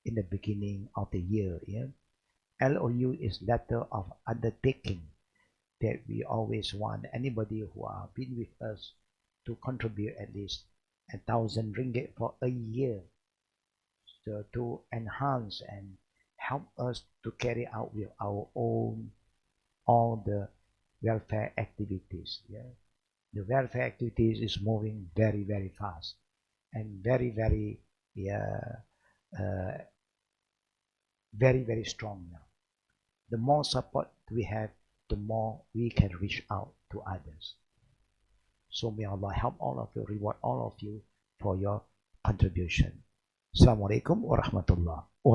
in the beginning of the year. Yeah? LOU is letter of undertaking. that we always want anybody who have been with us to contribute at least 1,000 ringgit for a year, so to enhance and help us to carry out with our own all the welfare activities. Yeah, the welfare activities is moving very very fast and very very, yeah, uh, very very strong now. The more support we have, the more we can reach out to others. So may Allah help all of you, reward all of you for your contribution. Assalamualaikum warahmatullah.